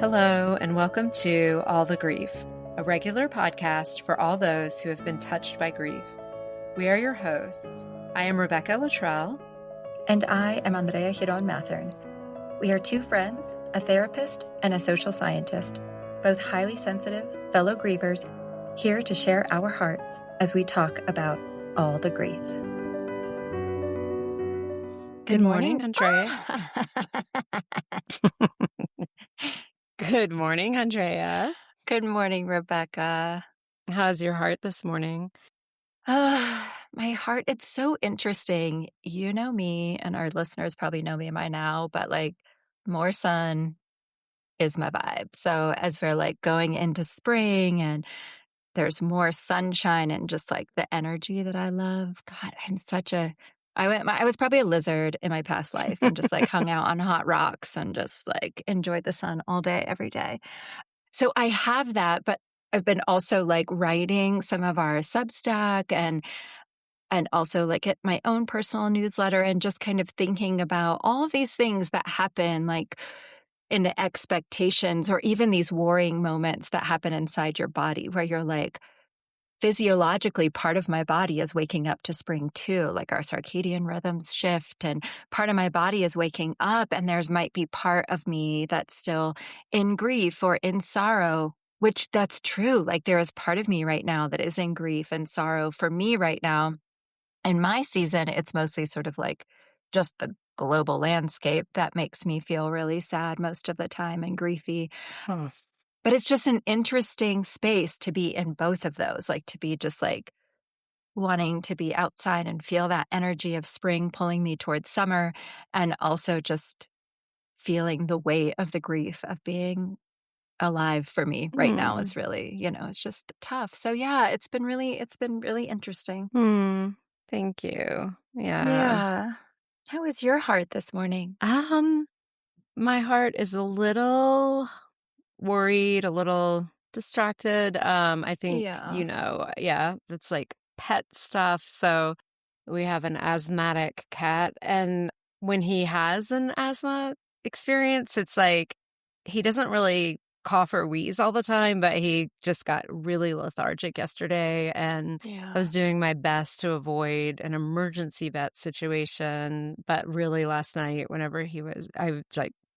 Hello, and welcome to All the Grief, a regular podcast for all those who have been touched by grief. We are your hosts. I am Rebecca Luttrell. And I am Andrea Mathern. We are two friends, a therapist, and a social scientist, both highly sensitive fellow grievers, here to share our hearts as we talk about all the grief. Good morning, Andrea. Good morning, Andrea. Good morning, Rebecca. How's your heart this morning? My heart, it's so interesting. You know me, and our listeners probably know me by now, but more sun is my vibe. So as we're going into spring and there's more sunshine and just the energy that I love. God, I was probably a lizard in my past life and just hung out on hot rocks and just enjoyed the sun all day, every day. So I have that, but I've been also writing some of our Substack and also at my own personal newsletter and just kind of thinking about all of these things that happen in the expectations or even these warring moments that happen inside your body where you're physiologically, part of my body is waking up to spring too, our circadian rhythms shift and part of my body is waking up and there's might be part of me that's still in grief or in sorrow, which that's true. There is part of me right now that is in grief and sorrow. For me right now, in my season, it's mostly sort of just the global landscape that makes me feel really sad most of the time and griefy. But it's just an interesting space to be in both of those, to be just wanting to be outside and feel that energy of spring pulling me towards summer and also just feeling the weight of the grief of being alive for me right now is really, it's just tough. So yeah, it's been really interesting. Thank you. Yeah. How is your heart this morning? My heart is a little worried, a little distracted. I think, it's pet stuff. So we have an asthmatic cat. And when he has an asthma experience, it's he doesn't really cough or wheeze all the time, but he just got really lethargic yesterday. And I was doing my best to avoid an emergency vet situation. But really last night, whenever I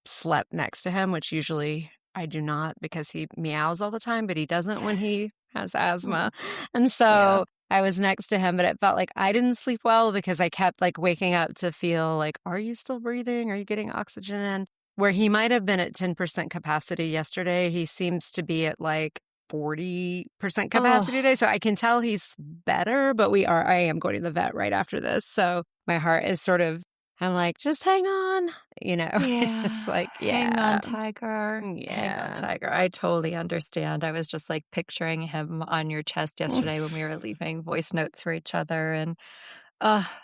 slept next to him, which usually I do not because he meows all the time, but he doesn't when he has asthma. And so I was next to him, but it felt like I didn't sleep well because I kept waking up to feel are you still breathing? Are you getting oxygen in? Where he might have been at 10% capacity yesterday, he seems to be at 40% capacity today. So I can tell he's better, but I am going to the vet right after this. So my heart is I'm just hang on, It's hang on, tiger. Yeah. Hang on, tiger. I totally understand. I was just picturing him on your chest yesterday when we were leaving voice notes for each other. And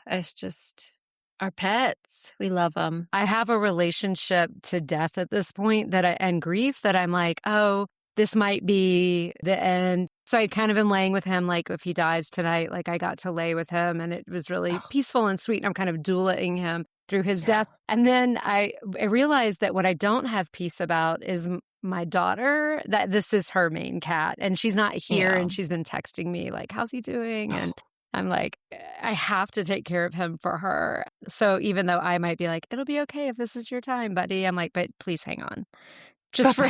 it's just our pets. We love them. I have a relationship to death at this point and grief that I'm oh, this might be the end. So I kind of am laying with him, if he dies tonight, I got to lay with him and it was really peaceful and sweet. And I'm kind of doulaing him through his death. And then I realized that what I don't have peace about is my daughter, that this is her main cat and she's not here and she's been texting me how's he doing? And I'm I have to take care of him for her. So even though I might be it'll be okay if this is your time, buddy, I'm but please hang on. Just for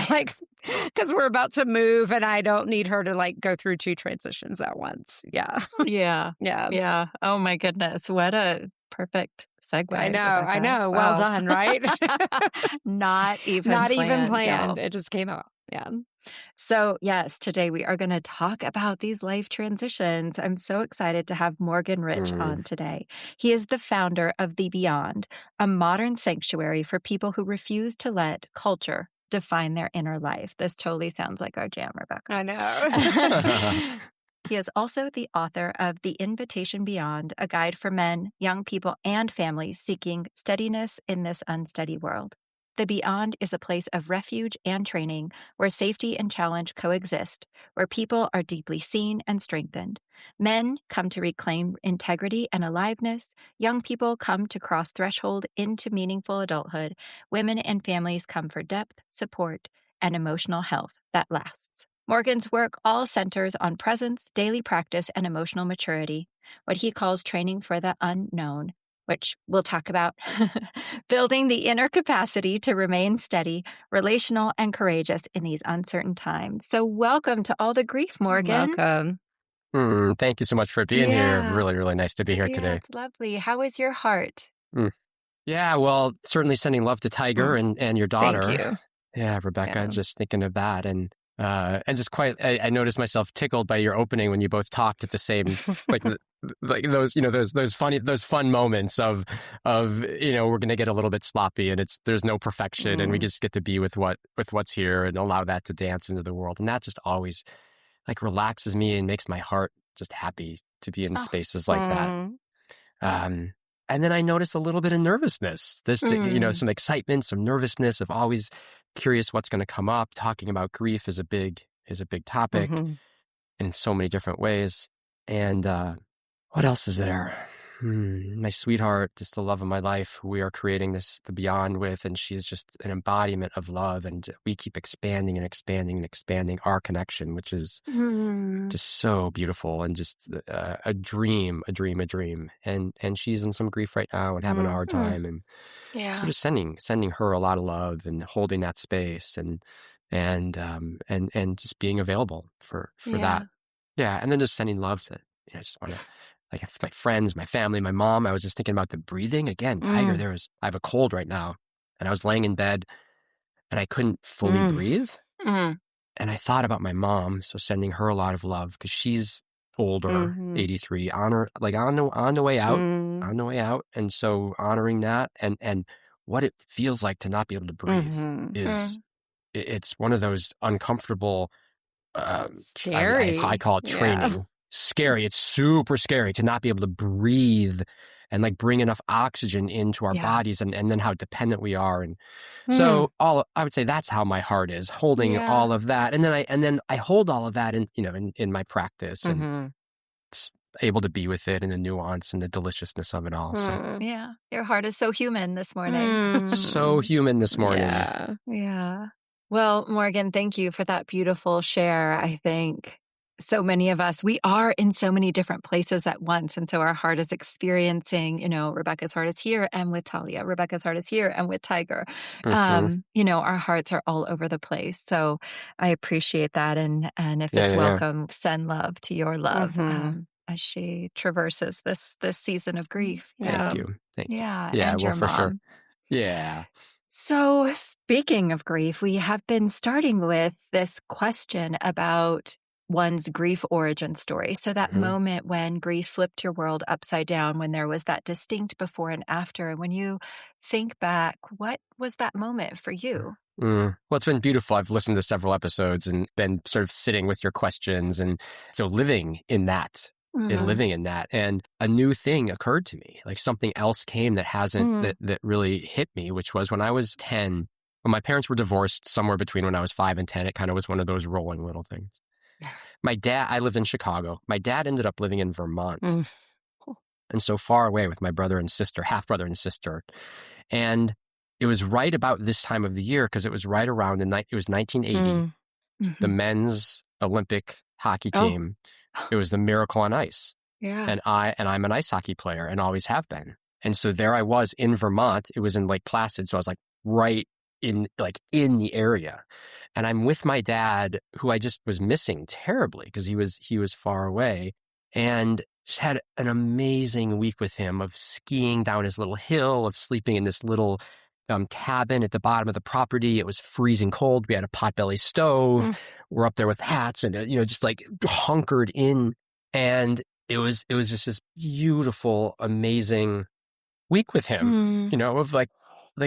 because we're about to move and I don't need her to go through two transitions at once. Yeah. Yeah. Oh my goodness. What a perfect segue. I know. Well done, right? Not even planned. It just came out. Yeah. So yes, today we are going to talk about these life transitions. I'm so excited to have Morgan Rich on today. He is the founder of The Beyond, a modern sanctuary for people who refuse to let culture define their inner life. This totally sounds like our jam, Rebecca. I know. He is also the author of The Invitation Beyond, a guide for men, young people, and families seeking steadiness in this unsteady world. The Beyond is a place of refuge and training where safety and challenge coexist, where people are deeply seen and strengthened. Men come to reclaim integrity and aliveness. Young people come to cross threshold into meaningful adulthood. Women and families come for depth, support, and emotional health that lasts. Morgan's work all centers on presence, daily practice, and emotional maturity, what he calls training for the unknown, which we'll talk about. Building the inner capacity to remain steady, relational, and courageous in these uncertain times. So, welcome to All the Grief, Morgan. Welcome. Thank you so much for being here. Really, really nice to be here today. It's lovely. How is your heart? Yeah, well, certainly sending love to Tiger and your daughter. Thank you. Yeah, Rebecca, just thinking of that. And just I noticed myself tickled by your opening when you both talked at the same, like those, those fun moments of, we're going to get a little bit sloppy and there's no perfection and we just get to be with what's here and allow that to dance into the world. And that just always like relaxes me and makes my heart just happy to be in spaces like that. And then I noticed a little bit of nervousness, some excitement, some nervousness of always curious what's going to come up. Talking about grief is a big topic in so many different ways. And what else is there? My sweetheart, just the love of my life, who we are creating the beyond with, and she's just an embodiment of love. And we keep expanding and expanding and expanding our connection, which is just so beautiful and just a dream. And she's in some grief right now and having a hard time, and so just sending her a lot of love and holding that space and just being available for that. Yeah, and then just sending love to. I just want to. Like my friends, my family, my mom. I was just thinking about the breathing again. Tiger, I have a cold right now, and I was laying in bed, and I couldn't fully breathe. And I thought about my mom, so sending her a lot of love because she's older, 83, on the way out, and so honoring that and what it feels like to not be able to breathe it's one of those uncomfortable. Scary. I call it training. Yeah. Scary. It's super scary to not be able to breathe and like bring enough oxygen into our bodies and then how dependent we are. And so I would say that's how my heart is holding all of that. And then I hold all of that in my practice and able to be with it and the nuance and the deliciousness of it all. So your heart is so human this morning. So human this morning. Yeah. Well, Morgan, thank you for that beautiful share. I think so many of us, we are in so many different places at once. And so our heart is experiencing, Rebecca's heart is here and with Talia. Rebecca's heart is here and with Tiger. Our hearts are all over the place. So I appreciate that. And if it's welcome, send love to your love as she traverses this season of grief. Thank you. Yeah. Yeah, and well, your for mom. sure. Yeah. So speaking of grief, we have been starting with this question about one's grief origin story. So that moment when grief flipped your world upside down, when there was that distinct before and after. And when you think back, what was that moment for you? Well, it's been beautiful. I've listened to several episodes and been sort of sitting with your questions. And so living in that. And a new thing occurred to me, like something else came that hasn't, that really hit me, which was when I was 10, when my parents were divorced somewhere between when I was 5 and 10, it kind of was one of those rolling little things. My dad, I lived in Chicago. My dad ended up living in Vermont. And so far away with my brother and sister, half brother and sister. And it was right about this time of the year, because it was right around it was 1980, the men's Olympic hockey team. It was the Miracle on Ice. Yeah. And I'm an ice hockey player and always have been. And so there I was in Vermont. It was in Lake Placid. So I was like right in the area. And I'm with my dad, who I just was missing terribly because he was far away, and just had an amazing week with him of skiing down his little hill, of sleeping in this little cabin at the bottom of the property. It was freezing cold. We had a potbelly stove. We're up there with hats and, just like hunkered in. And it was just this beautiful, amazing week with him, of like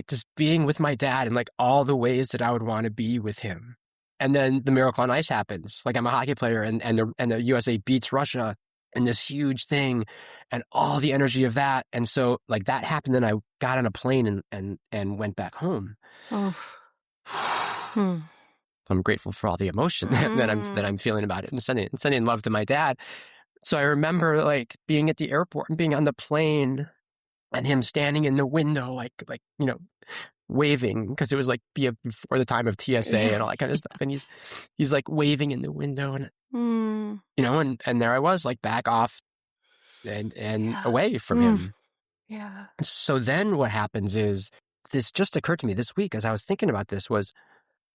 just being with my dad and like all the ways that I would want to be with him. And then the Miracle on Ice happens. Like I'm a hockey player and the USA beats Russia and this huge thing and all the energy of that. And so like that happened. Then I got on a plane and went back home. I'm grateful for all the emotion that I'm feeling about it and sending love to my dad. So I remember like being at the airport and being on the plane and him standing in the window, like waving because it was like before the time of TSA and all that kind of stuff. And he's like waving in the window and, and there I was like back off and away from him. Yeah. So then what happens is this just occurred to me this week as I was thinking about this was,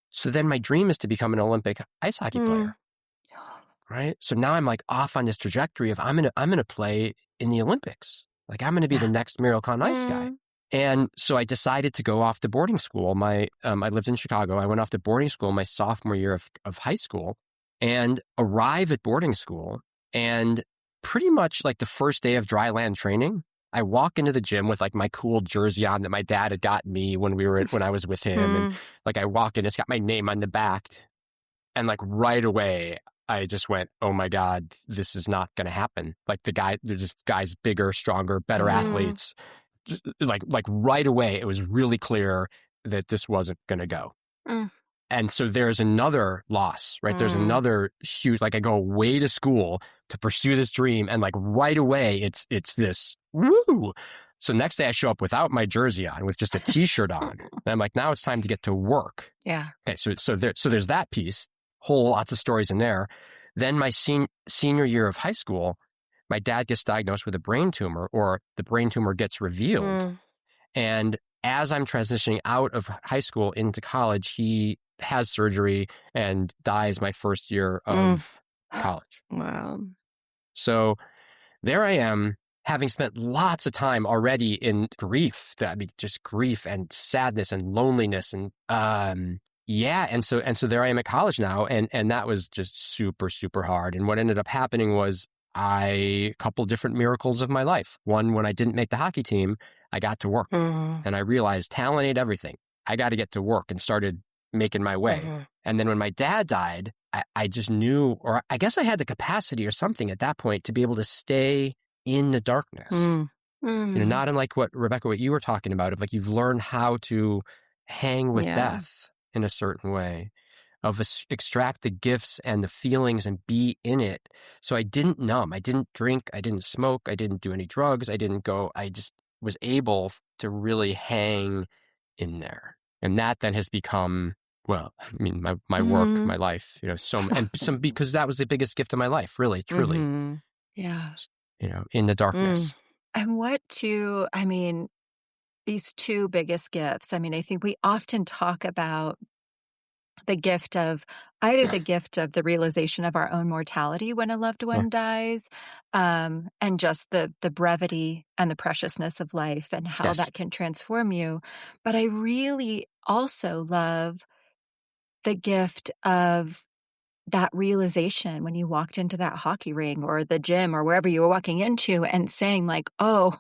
so then my dream is to become an Olympic ice hockey player. Right. So now I'm like off on this trajectory of I'm going to play in the Olympics. Like I'm going to be the next miracle on ice guy. And so I decided to go off to boarding school. I lived in Chicago. I went off to boarding school my sophomore year of high school and arrive at boarding school. And pretty much like the first day of dry land training, I walk into the gym with like my cool jersey on that my dad had gotten me when I was with him. And like I walked in, it's got my name on the back. And like right away, I just went, oh my God, this is not going to happen. Like they're just guys bigger, stronger, better athletes. Just like right away, it was really clear that this wasn't going to go. And so there's another loss, right? There's another huge, like I go away to school to pursue this dream. And like right away, it's this, woo. So next day I show up without my jersey on with just a t-shirt on. And I'm like, now it's time to get to work. Yeah. Okay. So there's that piece. Whole lots of stories in there. Then my senior year of high school, my dad gets diagnosed with a brain tumor, or the brain tumor gets revealed. And as I'm transitioning out of high school into college, he has surgery and dies my first year of college. Wow. So there I am, having spent lots of time already in grief. I mean, just grief and sadness and loneliness and and so there I am at college now, and that was just super, super hard. And what ended up happening was a couple different miracles of my life. One, when I didn't make the hockey team, I got to work, and I realized talent ain't everything. I got to get to work, and started making my way. And then when my dad died, I just knew, or I guess I had the capacity or something at that point to be able to stay in the darkness. Not unlike Rebecca, what you were talking about, of like you've learned how to hang with death in a certain way, of extract the gifts and the feelings and be in it. So I didn't numb. I didn't drink. I didn't smoke. I didn't do any drugs. I just was able to really hang in there. And that then has become, well, I mean, my work, my life, because that was the biggest gift of my life, really, truly. Yeah. In the darkness. And these two biggest gifts. I mean, I think we often talk about the gift of the realization of our own mortality when a loved one dies, and just the brevity and the preciousness of life and how that can transform you. But I really also love the gift of that realization when you walked into that hockey ring or the gym or wherever you were walking into and saying like, oh,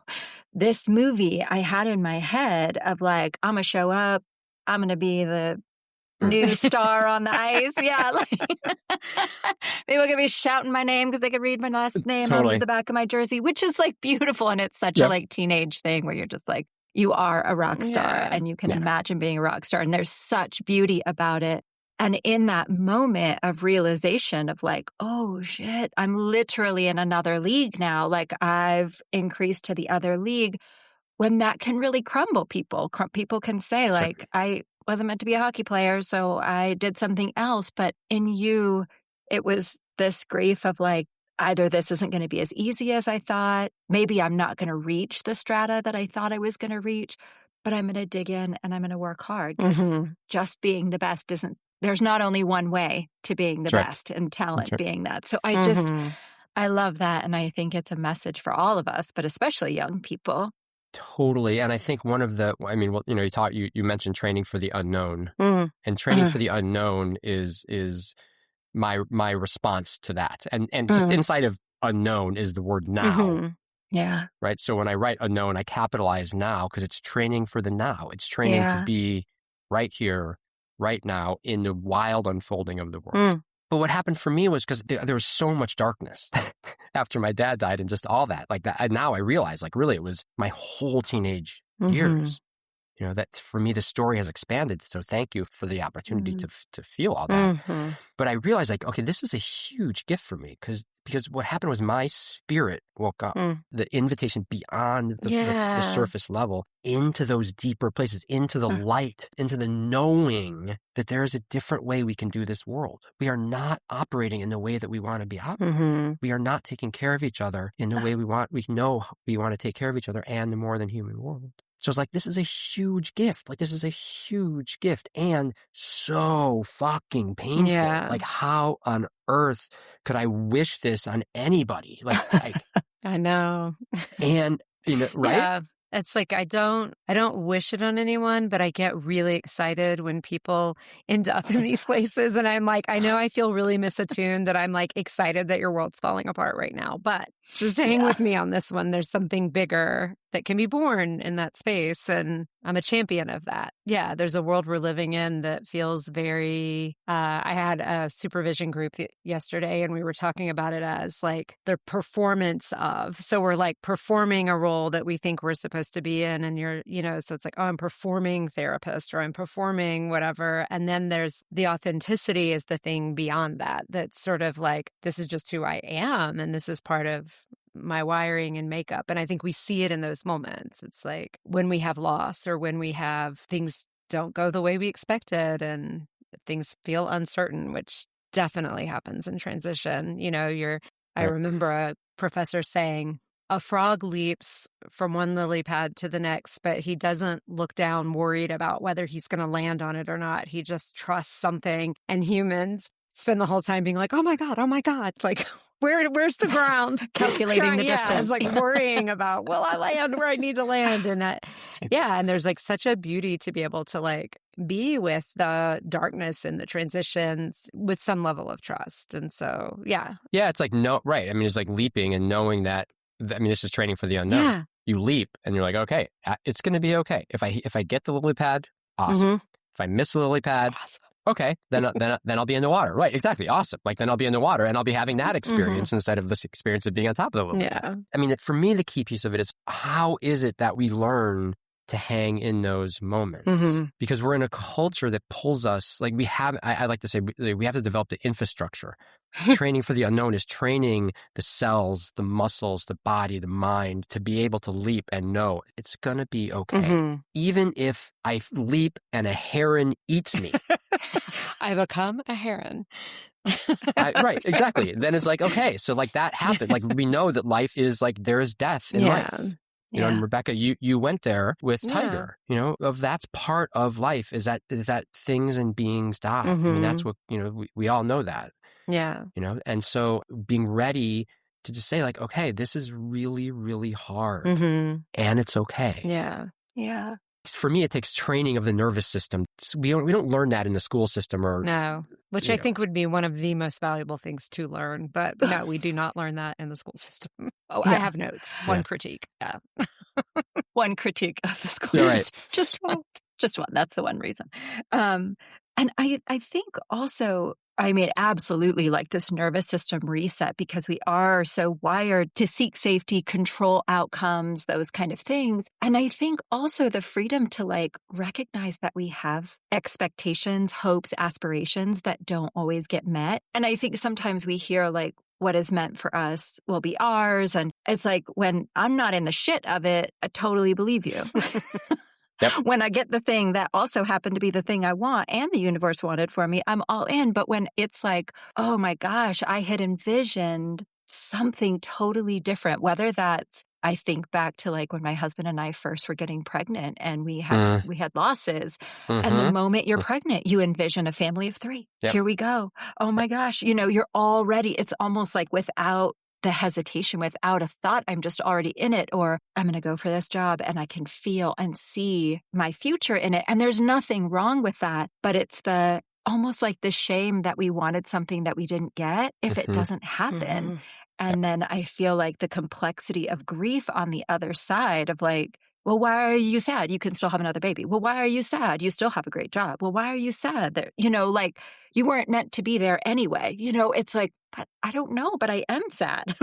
this movie I had in my head of like, I'm going to show up, I'm going to be the new star on the ice. Yeah. Like, people are going to be shouting my name because they could read my last name on the back of my jersey, which is like beautiful. And it's such a like teenage thing where you're just like, you are a rock star and you can imagine being a rock star. And there's such beauty about it. And in that moment of realization of like, oh shit, I'm literally in another league now. Like I've increased to the other league, when that can really crumble people. People can say like, I wasn't meant to be a hockey player, so I did something else. But in you, it was this grief of like, either this isn't going to be as easy as I thought. Maybe I'm not going to reach the strata that I thought I was going to reach, but I'm going to dig in and I'm going to work hard because just being the best there's not only one way to being the best, and talent being that. So I love that. And I think it's a message for all of us, but especially young people. Totally. And I think one of you mentioned training for the unknown, and training for the unknown is my response to that. And just inside of unknown is the word now. Yeah. Right. So when I write unknown, I capitalize now because it's training for the now. It's training to be right here, right now, in the wild unfolding of the world. But what happened for me was because there was so much darkness after my dad died and just all that. Like that. And now I realize, like, really, it was my whole teenage years. that for me, the story has expanded. So thank you for the opportunity to feel all that. But I realized like, okay, this is a huge gift for me because what happened was my spirit woke up, the invitation beyond the surface level into those deeper places, into the light, into the knowing that there is a different way we can do this world. We are not operating in the way that we want to be operating. We are not taking care of each other in the way we want. We know we want to take care of each other and the more than human world. So it's like, this is a huge gift. Like, this is a huge gift and so fucking painful. Yeah. Like, how on earth could I wish this on anybody? Like, I know. And, right? Yeah. It's like I don't wish it on anyone, but I get really excited when people end up in these places. And I'm like, I know I feel really misattuned that I'm like excited that your world's falling apart right now. But just hang with me on this one. There's something bigger that can be born in that space. And I'm a champion of that. Yeah, there's a world we're living in that feels very, I had a supervision group yesterday and we were talking about it as like the performance of, so we're like performing a role that we think we're supposed to be in. And you're, so it's like, oh, I'm performing therapist or I'm performing whatever. And then there's the authenticity is the thing beyond that. That's sort of like, this is just who I am. And this is part of my wiring and makeup. And I think we see it in those moments. It's like when we have loss or when we have things don't go the way we expected and things feel uncertain, which definitely happens in transition. I remember a professor saying, a frog leaps from one lily pad to the next, but he doesn't look down worried about whether he's going to land on it or not. He just trusts something. And humans spend the whole time being like, oh my God, like, where's the ground? Calculating the distance. It's like worrying about, will I land where I need to land? And and there's like such a beauty to be able to like be with the darkness and the transitions with some level of trust. And so, yeah. Yeah, it's like, right. I mean, it's like leaping and knowing that, this is training for the unknown. Yeah. You leap and you're like, okay, it's going to be okay. If I get the lily pad, awesome. If I miss the lily pad, awesome. Okay, then I'll be in the water. Right, exactly. Awesome. Like then I'll be in the water and I'll be having that experience instead of this experience of being on top of the lily pad. I mean, for me, the key piece of it is how is it that we learn to hang in those moments? Because we're in a culture that pulls us, like I like to say, we have to develop the infrastructure. Training for the unknown is training the cells, the muscles, the body, the mind to be able to leap and know it's going to be okay. Even if I leap and a heron eats me. I become a heron. Right, exactly. Then it's like, okay, so like that happened. Like we know that life is like there is death in life. And Rebecca, you went there with Tiger, that's part of life is that things and beings die. I mean, that's what, we all know that. Yeah. And so being ready to just say like, okay, this is really, really hard and it's okay. Yeah. Yeah. For me, it takes training of the nervous system. We don't learn that in the school system which I think would be one of the most valuable things to learn. But no, we do not learn that in the school system. Oh, I have notes. One critique. Yeah. One critique of the school system. Just one. Just one. That's the one reason. And I think also, I mean, absolutely like this nervous system reset because we are so wired to seek safety, control outcomes, those kind of things. And I think also the freedom to like recognize that we have expectations, hopes, aspirations that don't always get met. And I think sometimes we hear like, what is meant for us will be ours. And it's like, when I'm not in the shit of it, I totally believe you. Yep. When I get the thing that also happened to be the thing I want and the universe wanted for me, I'm all in. But when it's like, oh my gosh, I had envisioned something totally different, whether that's, I think back to like when my husband and I first were getting pregnant and we had losses. And the moment you're pregnant, you envision a family of 3. Yep. Here we go. Oh my gosh. You're already, it's almost like without the hesitation, without a thought, I'm just already in it, or I'm going to go for this job and I can feel and see my future in it. And there's nothing wrong with that, but it's almost like the shame that we wanted something that we didn't get if it doesn't happen. And then I feel like the complexity of grief on the other side of like, well, why are you sad? You can still have another baby. Well, why are you sad? You still have a great job. Well, why are you sad that, like you weren't meant to be there anyway? It's like, but I don't know, but I am sad.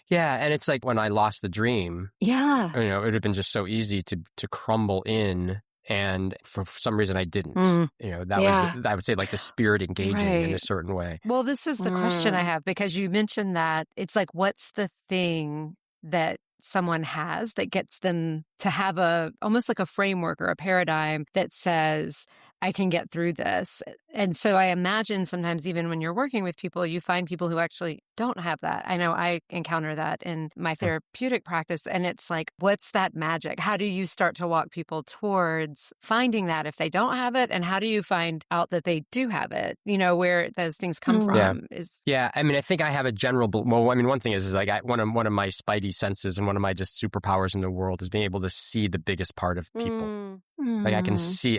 Yeah, and it's like when I lost the dream, Yeah. it would have been just so easy to crumble in, and for some reason I didn't. Mm. That was Yeah. I would say like the spirit engaging in a Right. certain way. Well, this is the question I have, because you mentioned that it's like, what's the thing that someone has that gets them to have almost like a framework or a paradigm that says, I can get through this. And so I imagine sometimes even when you're working with people, you find people who actually don't have that. I know I encounter that in my therapeutic practice, and it's like, what's that magic? How do you start to walk people towards finding that if they don't have it? And how do you find out that they do have it? Where those things come Yeah. from is. Yeah, I mean, I think I have a general. Well, I mean, one thing is like one of my spidey senses and one of my just superpowers in the world is being able to see the biggest part of people. Like I can see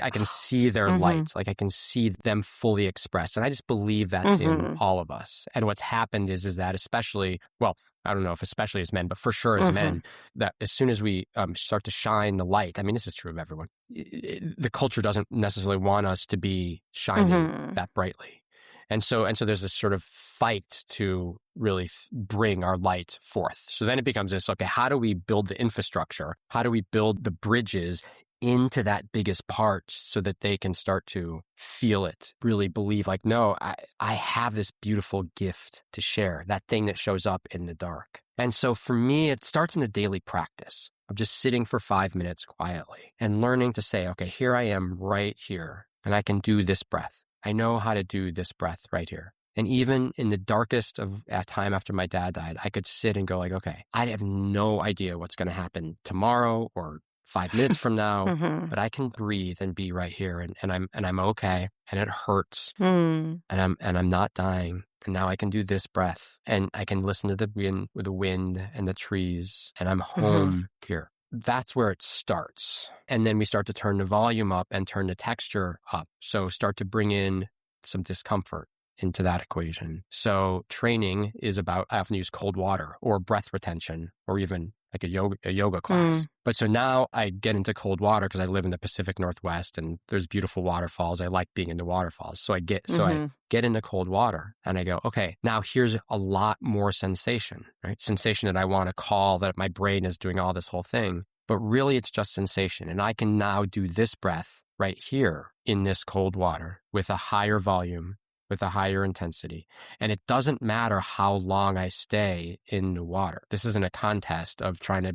their light. Like I can see them fully expressed, and I just believe that's in all of us. And what's happened is that especially, well, I don't know if especially as men, but for sure as men, that as soon as we start to shine the light, I mean, this is true of everyone. The culture doesn't necessarily want us to be shining that brightly. And so there's this sort of fight to really bring our light forth. So then it becomes this, okay, how do we build the infrastructure? How do we build the bridges into that biggest part so that they can start to feel it, really believe like, no, I have this beautiful gift to share, that thing that shows up in the dark. And so for me, it starts in the daily practice of just sitting for 5 minutes quietly and learning to say, okay, here I am right here, and I can do this breath. I know how to do this breath right here. And even in the darkest of time after my dad died, I could sit and go like, okay, I have no idea what's going to happen tomorrow or 5 minutes from now, but I can breathe and be right here, and I'm okay, and it hurts, and I'm not dying. And now I can do this breath, and I can listen to the wind and the trees, and I'm home here. That's where it starts. And then we start to turn the volume up and turn the texture up. So start to bring in some discomfort into that equation. So training is about, I often use cold water or breath retention or even like a yoga class. But so now I get into cold water because I live in the Pacific Northwest and there's beautiful waterfalls. I like being in the waterfalls. So I get into cold water and I go, okay, now here's a lot more sensation, right? Sensation that I want to call, that my brain is doing all this whole thing, but really it's just sensation. And I can now do this breath right here in this cold water with a higher volume, with a higher intensity. And it doesn't matter how long I stay in the water. This isn't a contest of trying to,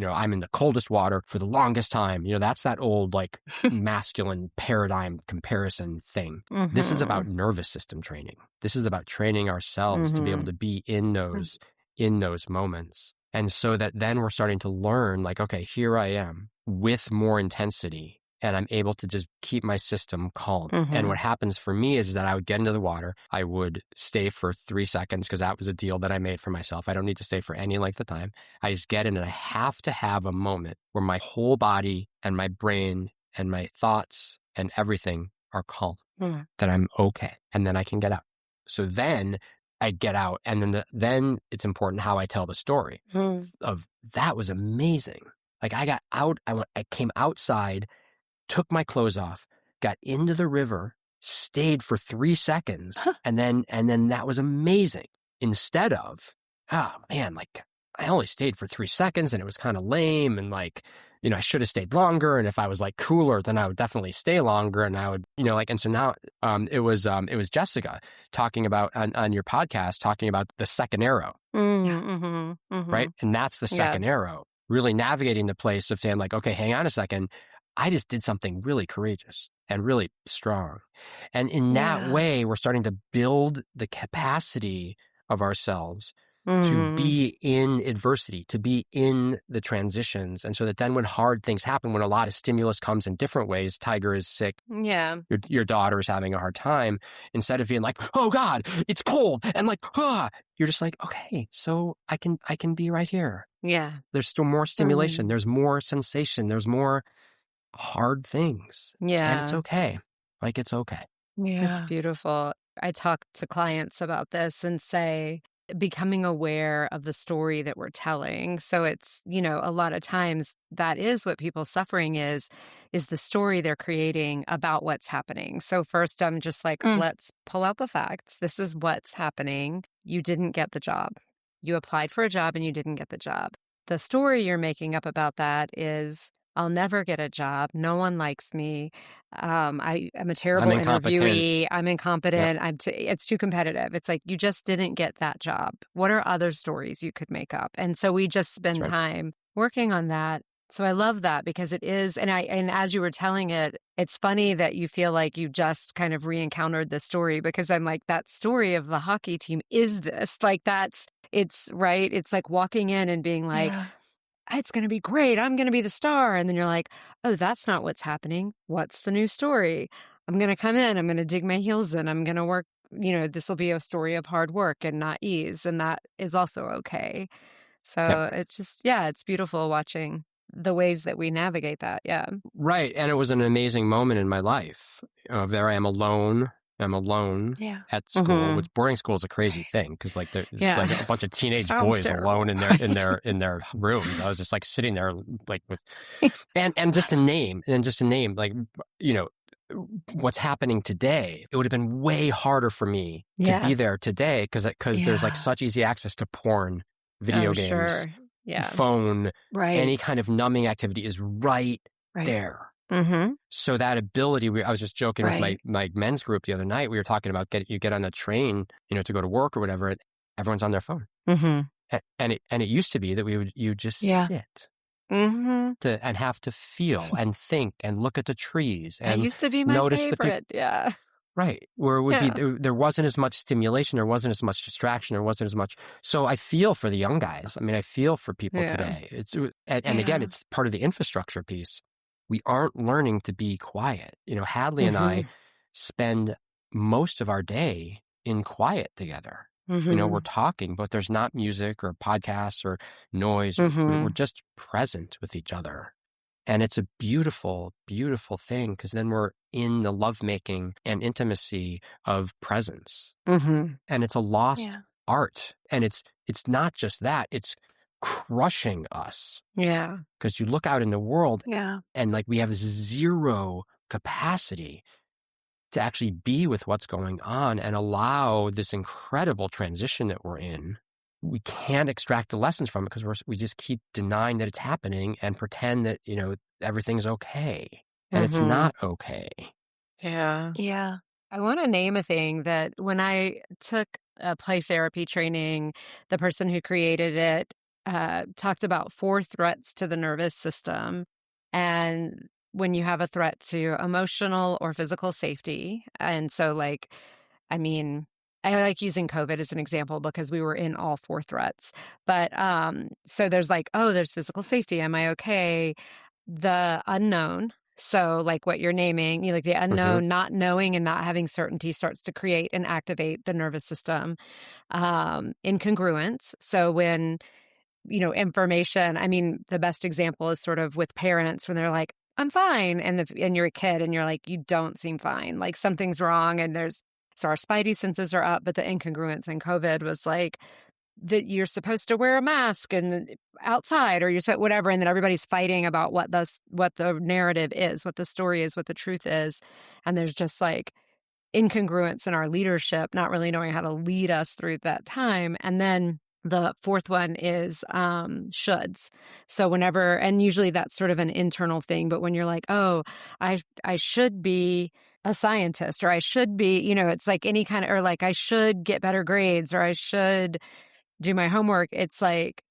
I'm in the coldest water for the longest time. That's that old like masculine paradigm comparison thing. This is about nervous system training. This is about training ourselves to be able to be in those moments. And so that then we're starting to learn like, okay, here I am with more intensity. And I'm able to just keep my system calm. And what happens for me is that I would get into the water. I would stay for 3 seconds because that was a deal that I made for myself. I don't need to stay for any length of time. I just get in and I have to have a moment where my whole body and my brain and my thoughts and everything are calm, that I'm okay. And then I can get out. So then I get out, and then it's important how I tell the story of that was amazing. Like I got out, I came outside, took my clothes off, got into the river, stayed for 3 seconds, and then that was amazing. Instead of, oh man, like I only stayed for 3 seconds and it was kind of lame, and like, I should have stayed longer. And if I was like cooler, then I would definitely stay longer. And I would, and so now, it was Jessica talking about on your podcast, talking about the second arrow, right? And that's the second arrow, really navigating the place of saying like, okay, hang on a second. I just did something really courageous and really strong. And in that way, we're starting to build the capacity of ourselves to be in adversity, to be in the transitions. And so that then when hard things happen, when a lot of stimulus comes in different ways, Tiger is sick, your daughter is having a hard time, instead of being like, oh God, it's cold, and like, you're just like, okay, so I can be right here. Yeah. There's still more stimulation. There's more sensation. There's more hard things. Yeah. And it's okay. Like, it's okay. Yeah. It's beautiful. I talk to clients about this and say, becoming aware of the story that we're telling. So it's, a lot of times that is what people's suffering is the story they're creating about what's happening. So first I'm just like, let's pull out the facts. This is what's happening. You didn't get the job. you applied for a job and you didn't get the job. The story you're making up about that is, I'll never get a job. No one likes me. I am a I'm terrible incompetent. interviewee. I'm Yep. incompetent. It's too competitive. It's like, you just didn't get that job. What are other stories you could make up? And so we just That's spend right. time working on that. So I love that, because it is, and as you were telling it, it's funny that you feel like you just kind of re-encountered the story, because I'm like, that story of the hockey team is this. Like, it's right. It's like walking in and being like, Yeah. it's going to be great. I'm going to be the star. And then you're like, oh, that's not what's happening. What's the new story? I'm going to come in. I'm going to dig my heels in. I'm going to work. This will be a story of hard work and not ease. And that is also okay. Yep. So it's just, yeah, it's beautiful watching the ways that we navigate that. Yeah. Right. And it was an amazing moment in my life. There I am alone. I'm alone Yeah. at school, Mm-hmm. which boarding school is a crazy thing, because like it's Yeah. like a bunch of teenage Sounds boys terrible. alone in their Right. in their rooms. I was just like sitting there like with and just to name like, you know, what's happening today. It would have been way harder for me to Yeah. be there today, because there's like Yeah. such easy access to porn, video Oh, games, sure. Yeah. phone, Right. any kind of numbing activity is right Right. there. Mm-hmm. So that ability, I was just joking with Right. my men's group the other night. We were talking about you get on the train, to go to work or whatever, and everyone's on their phone. Mm-hmm. And it used to be that you just Yeah. sit Mm-hmm. and have to feel and think and look at the trees That and used to be my notice the people. favorite. Yeah. Right. Where it would be, Yeah. there wasn't as much stimulation, there wasn't as much distraction, there wasn't as much. So I feel for the young guys. I mean, I feel for people Yeah. today. And again, Yeah. it's part of the infrastructure piece. We aren't learning to be quiet. Hadley and Mm-hmm. I spend most of our day in quiet together. Mm-hmm. We're talking, but there's not music or podcasts or noise. We're Mm-hmm. just present with each other. And it's a beautiful, beautiful thing, because then we're in the lovemaking and intimacy of presence. Mm-hmm. And it's a lost Yeah. art. And it's not just that, it's crushing us. Yeah. Because you look out in the world Yeah. and like we have zero capacity to actually be with what's going on and allow this incredible transition that we're in. We can't extract the lessons from it, because we just keep denying that it's happening and pretend that, everything's okay. And it's Mm-hmm. not okay. Yeah. Yeah. I want to name a thing that when I took a play therapy training, the person who created it talked about 4 threats to the nervous system. And when you have a threat to emotional or physical safety, and so like, I mean, I like using COVID as an example because we were in all 4 threats. But so there's like, oh, there's physical safety. Am I okay? The unknown. So like what you're naming, like the Mm-hmm. unknown, not knowing and not having certainty starts to create and activate the nervous system. Incongruence. So when, information, I mean, the best example is sort of with parents when they're like, I'm fine. And you're a kid and you're like, you don't seem fine. Like something's wrong. So our spidey senses are up, but the incongruence in COVID was like, that you're supposed to wear a mask and outside, or whatever, and then everybody's fighting about what the narrative is, what the story is, what the truth is, and there's just like incongruence in our leadership, not really knowing how to lead us through that time. And then the 4th one is shoulds. So whenever, and usually that's sort of an internal thing, but when you're like, oh, I should be a scientist, or I should be, it's like any kind of, or like I should get better grades, or I should do my homework, it's like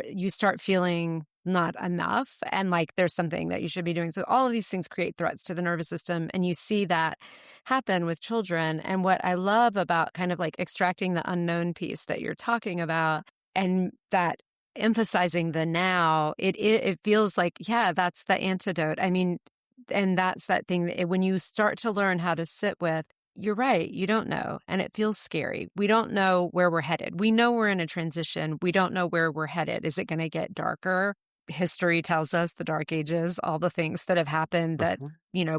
you start feeling not enough, and like there's something that you should be doing. So all of these things create threats to the nervous system, and you see that happen with children. And what I love about kind of like extracting the unknown piece that you're talking about, and that emphasizing the now, it feels like, yeah, that's the antidote. I mean, and that's that thing that when you start to learn how to sit with, you're right. You don't know. And it feels scary. We don't know where we're headed. We know we're in a transition. We don't know where we're headed. Is it going to get darker? History tells us the dark ages, all the things that have happened that,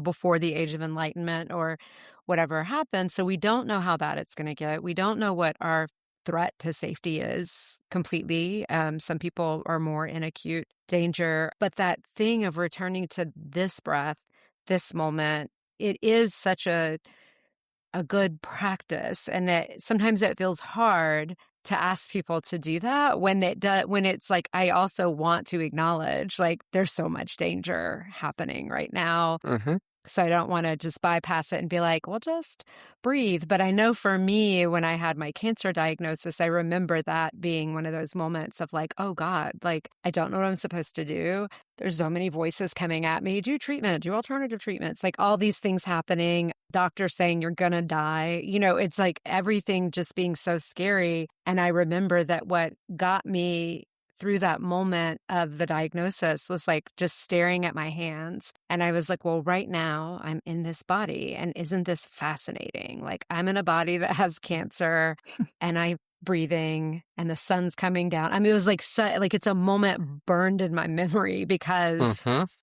before the age of enlightenment or whatever happened. So we don't know how bad it's going to get. We don't know what our threat to safety is completely. Some people are more in acute danger. But that thing of returning to this breath, this moment, it is such a good practice. And sometimes it feels hard, to ask people to do that when when it's like, I also want to acknowledge, like, there's so much danger happening right now. Mm-hmm. So I don't want to just bypass it and be like, well, just breathe. But I know for me, when I had my cancer diagnosis, I remember that being one of those moments of like, oh God, like, I don't know what I'm supposed to do. There's so many voices coming at me. Do treatment, do alternative treatments, like all these things happening. Doctors saying you're going to die. It's like everything just being so scary. And I remember that what got me through that moment of the diagnosis was like just staring at my hands. And I was like, well, right now I'm in this body. And isn't this fascinating? Like, I'm in a body that has cancer and I'm breathing and the sun's coming down. I mean, it was like, it's a moment burned in my memory because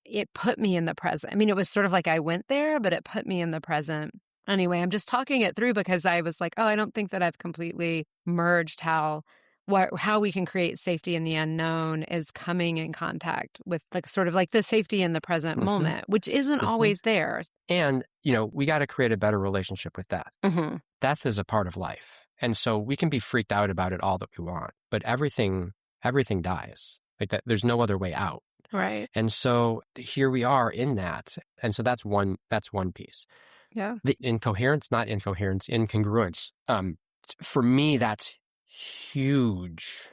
it put me in the present. I mean, it was sort of like I went there, but it put me in the present. Anyway, I'm just talking it through because I was like, oh, I don't think that I've completely merged how we can create safety in the unknown is coming in contact with like sort of like the safety in the present moment, which isn't always there. And, we got to create a better relationship with death. Death is a part of life. And so we can be freaked out about it all that we want, but everything dies. Like that, there's no other way out. Right. And so here we are in that. And so that's one piece. Yeah. The incoherence, not incoherence, incongruence. For me, that's huge.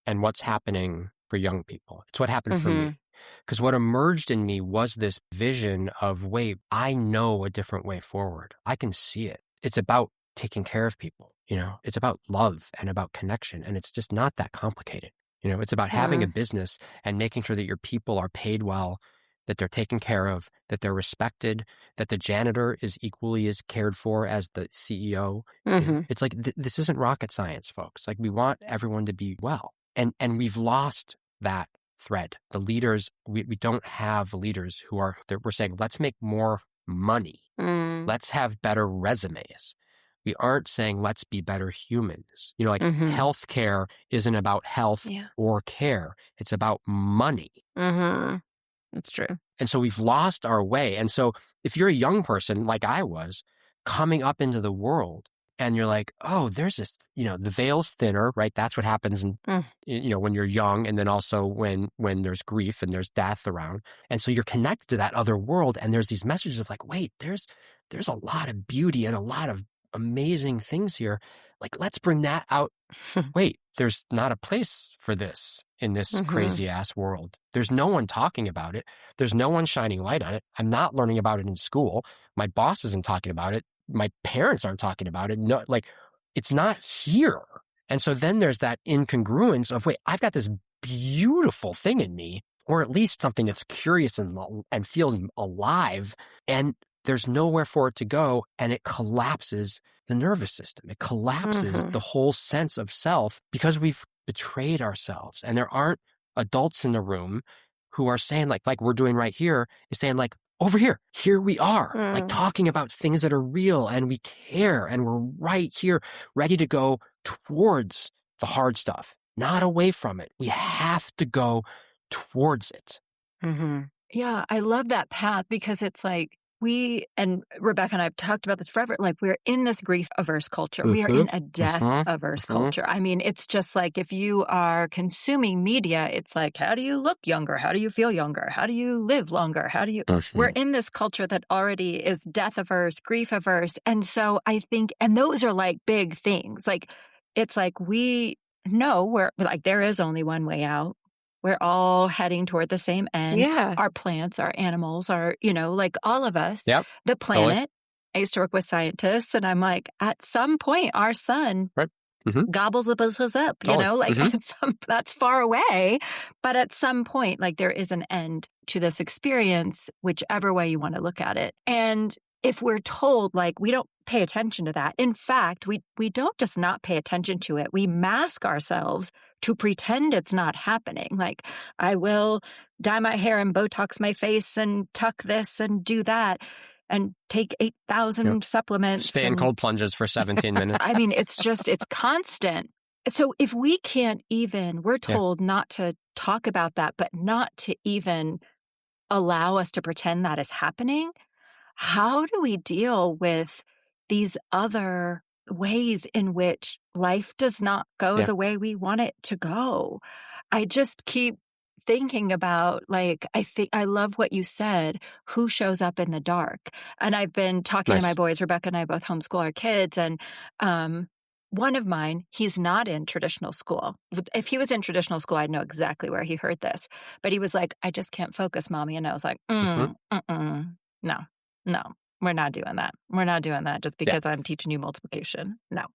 And what's happening for young people. It's what happened for me. Because what emerged in me was this vision of, wait, I know a different way forward. I can see it. It's about taking care of people. It's about love and about connection. And it's just not that complicated. It's about having a business and making sure that your people are paid well, that they're taken care of, that they're respected, that the janitor is equally as cared for as the CEO. It's like, this isn't rocket science, folks. Like, we want everyone to be well. And we've lost that thread. The leaders, we don't have leaders who we're saying, let's make more money. Let's have better resumes. We aren't saying, let's be better humans. Healthcare isn't about health or care. It's about money. That's true. And so we've lost our way. And so if you're a young person like I was coming up into the world and you're like, oh, there's this, the veil's thinner, right? That's what happens when you're young. And then also when there's grief and there's death around. And so you're connected to that other world. And there's these messages of like, wait, there's a lot of beauty and a lot of amazing things here. Like, let's bring that out. Wait, there's not a place for this in this crazy ass world. There's no one talking about it. There's no one shining light on it. I'm not learning about it in school. My boss isn't talking about it. My parents aren't talking about it. No, like, it's not here. And so then there's that incongruence of, wait, I've got this beautiful thing in me, or at least something that's curious and feels alive. And there's nowhere for it to go, and it collapses the nervous system. It collapses the whole sense of self because we've betrayed ourselves. And there aren't adults in the room who are saying like we're doing right here, is saying like, over here we are, like talking about things that are real and we care and we're right here, ready to go towards the hard stuff, not away from it. We have to go towards it. Yeah, I love that path because it's like, and Rebecca and I have talked about this forever, like we're in this grief-averse culture. We are in a death-averse culture. I mean, it's just like if you are consuming media, it's like, how do you look younger? How do you feel younger? How do you live longer? We're in this culture that already is death-averse, grief-averse. And so I think, and those are like big things. Like, it's like we know there is only one way out. We're all heading toward the same end. Yeah. Our plants, our animals, like all of us. Yep. The planet. I used to work with scientists, and I'm like, at some point, our sun gobbles us up, that's far away. But at some point, like, there is an end to this experience, whichever way you want to look at it. And if we're told, like, we don't pay attention to that. In fact, we don't just not pay attention to it. We mask ourselves to pretend it's not happening. Like, I will dye my hair and Botox my face and tuck this and do that and take 8,000 supplements. Stay in cold plunges for 17 minutes. I mean, it's constant. So if we can't we're told not to talk about that, but not to even allow us to pretend that is happening. How do we deal with these other ways in which life does not go the way we want it to go. I just keep thinking about, like, I love what you said, who shows up in the dark. And I've been talking to my Nice. boys. Rebecca and I both homeschool our kids. And one of mine, he's not in traditional school. If he was in traditional school, I'd know exactly where he heard this. But he was like, I just can't focus, Mommy. And I was like, Mm-hmm. no, no, we're not doing that. We're not doing that just Yeah. because I'm teaching you multiplication. No.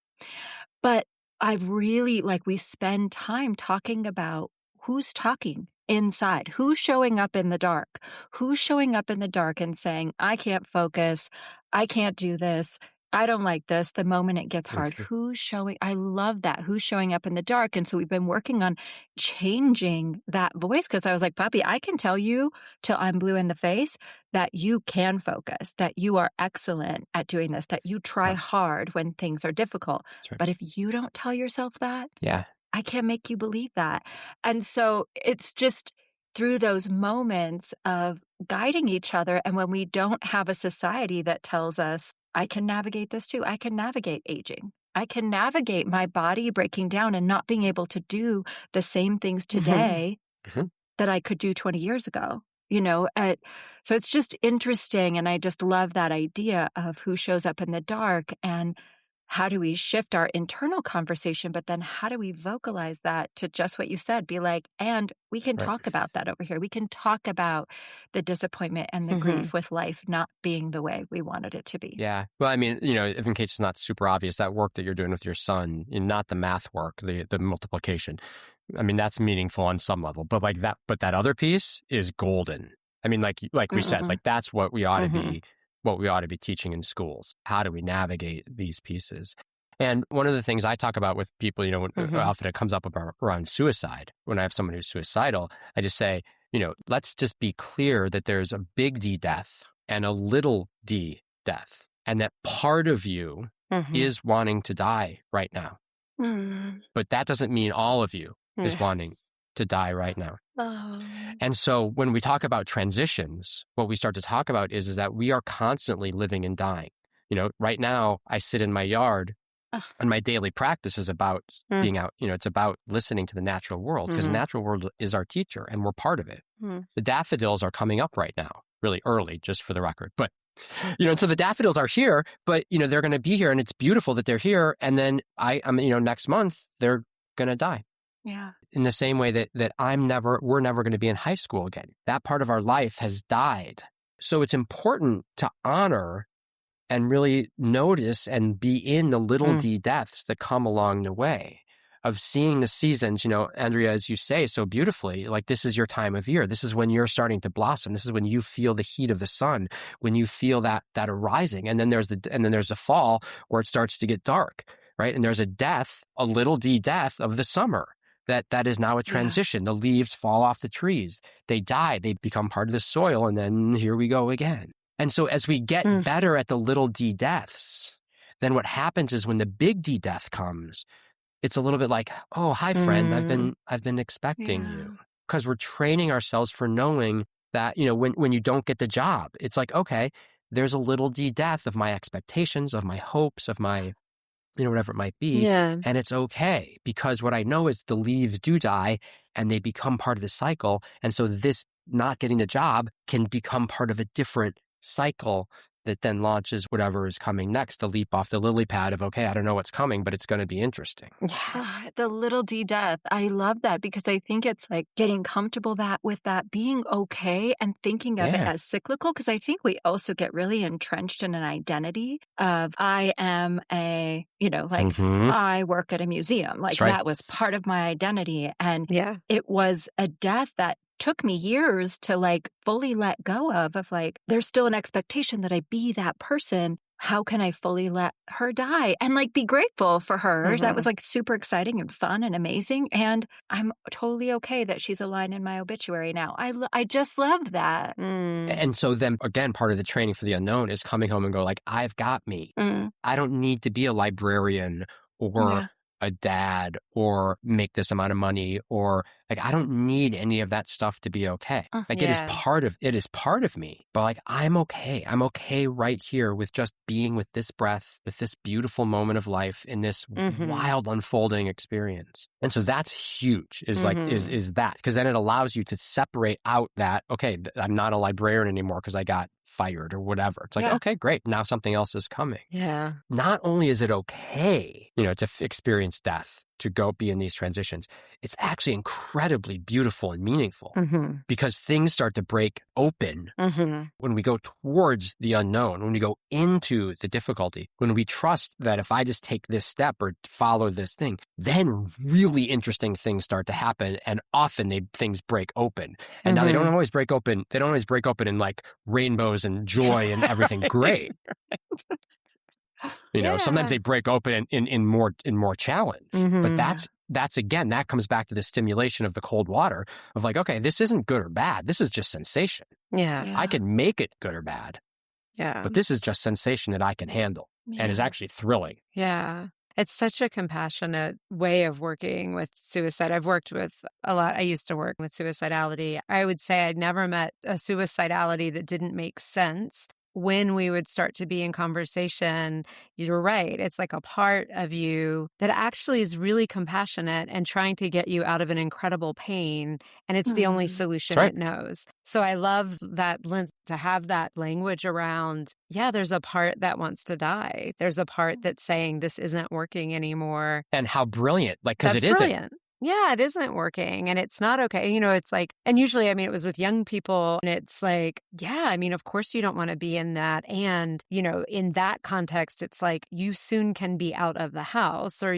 But I've really, like, we spend time talking about who's talking inside, who's showing up in the dark, who's showing up in the dark and saying, I can't focus, I can't do this, I don't like this, the moment it gets hard. Mm-hmm. I love that, who's showing up in the dark. And so we've been working on changing that voice, because I was like, Puppy, I can tell you till I'm blue in the face that you can focus, that you are excellent at doing this, that you try Yeah, hard when things are difficult. that's right. But if you don't tell yourself that, Yeah. I can't make you believe that. And so it's just through those moments of guiding each other. And when we don't have a society that tells us, I can navigate this too, I can navigate aging, I can navigate my body breaking down and not being able to do the same things today Mm-hmm. that I could do 20 years ago. So it's just interesting. And I just love that idea of who shows up in the dark and how do we shift our internal conversation, but then how do we vocalize that to just what you said? Be like, and we can Right. talk about that over here. We can talk about the disappointment and the grief with life not being the way we wanted it to be. Yeah. Well, I mean, if in case it's not super obvious, that work that you're doing with your son, not the math work, the multiplication, I mean, that's meaningful on some level, but that other piece is golden. I mean, like we said, like that's what we ought to be, teaching in schools. How do we navigate these pieces? And one of the things I talk about with people, when often it comes up around suicide, when I have someone who's suicidal, I just say, let's just be clear that there's a big D death and a little d death, and that part of you is wanting to die right now. But that doesn't mean all of you is wanting to die right now. Oh. And so when we talk about transitions, what we start to talk about is that we are constantly living and dying. Right now I sit in my yard and my daily practice is about being out, it's about listening to the natural world, because the natural world is our teacher and we're part of it. The daffodils are coming up right now, really early, just for the record. But, and so the daffodils are here, but, they're going to be here and it's beautiful that they're here. And then next month they're going to die. Yeah. In the same way that we're never going to be in high school again. That part of our life has died. So it's important to honor and really notice and be in the little d deaths that come along the way, of seeing the seasons. Andrea, as you say so beautifully, like, this is your time of year. This is when you're starting to blossom. This is when you feel the heat of the sun, when you feel that arising. And then there's the fall where it starts to get dark, right? And there's a little d death of the summer. That is now a transition. Yeah. The leaves fall off the trees. They die. They become part of the soil. And then here we go again. And so as we get better at the little d deaths, then what happens is when the big D death comes, it's a little bit like, oh, hi, friend. I've been expecting you. Because we're training ourselves for knowing that, when you don't get the job, it's like, okay, there's a little d death of my expectations, of my hopes, of my whatever it might be. Yeah. And it's okay, because what I know is the leaves do die and they become part of the cycle. And so this not getting the job can become part of a different cycle that then launches whatever is coming next, the leap off the lily pad of, okay, I don't know what's coming, but it's going to be interesting. The little d death. I love that, because I think it's like getting comfortable with that being okay and thinking of it as cyclical. Because I think we also get really entrenched in an identity of, I am I work at a museum. Like, that was part of my identity. And it was a death that took me years to, like, fully let go of like, there's still an expectation that I be that person. How can I fully let her die and, like, be grateful for her? That was, like, super exciting and fun and amazing. And I'm totally okay that she's a line in my obituary now. I just love that. And so then again, part of the training for the unknown is coming home and go, like, I've got me. I don't need to be a librarian or a dad or make this amount of money or Like, I don't need any of that stuff to be okay. Like, it is part of me, but like, I'm okay. I'm okay right here with just being with this breath, with this beautiful moment of life in this wild unfolding experience. And so that's huge, is like, is that, because then it allows you to separate out that, okay, I'm not a librarian anymore because I got fired or whatever. It's like, okay, great. Now something else is coming. Yeah. Not only is it okay, to experience death, to go be in these transitions, it's actually incredibly beautiful and meaningful because things start to break open when we go towards the unknown, when we go into the difficulty, when we trust that if I just take this step or follow this thing, then really interesting things start to happen. And often things break open. And now they don't always break open. They don't always break open in like rainbows and joy and everything great. Sometimes they break open in more challenge. But that's again, that comes back to the stimulation of the cold water of like, okay, this isn't good or bad. This is just sensation. Yeah. I can make it good or bad. Yeah. But this is just sensation that I can handle and is actually thrilling. Yeah. It's such a compassionate way of working with suicide. I've worked with a lot. I used to work with suicidality. I would say I'd never met a suicidality that didn't make sense. When we would start to be in conversation, you're right. It's like a part of you that actually is really compassionate and trying to get you out of an incredible pain. And it's the only solution it knows. So I love that, to have that language around, there's a part that wants to die. There's a part that's saying this isn't working anymore. And how brilliant, because it isn't. Brilliant. Yeah, it isn't working and it's not okay. It's like, and usually, it was with young people and it's like, of course you don't want to be in that. And, in that context, it's like you soon can be out of the house or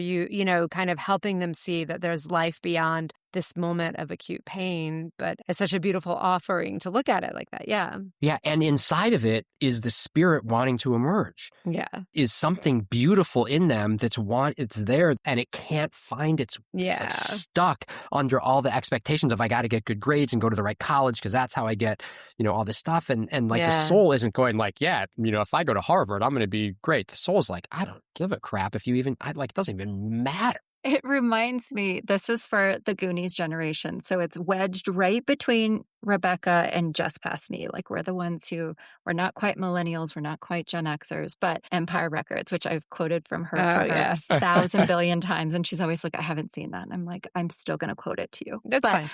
kind of helping them see that there's life beyond this moment of acute pain. But it's such a beautiful offering to look at it like that. Yeah. Yeah. And inside of it is the spirit wanting to emerge. Yeah. Is something beautiful in them it's there and it can't find it's like stuck under all the expectations of I got to get good grades and go to the right college because that's how I get, all this stuff. And like the soul isn't going like, if I go to Harvard, I'm going to be great. The soul's like, I don't give a crap if you even, it doesn't even matter. It reminds me, this is for the Goonies generation. So it's wedged right between Rebecca and just past me. Like we're the ones who were not quite millennials, we're not quite Gen Xers, but Empire Records, which I've quoted from her for 1,000 billion times. And she's always like, I haven't seen that. And I'm like, I'm still going to quote it to you. That's fine.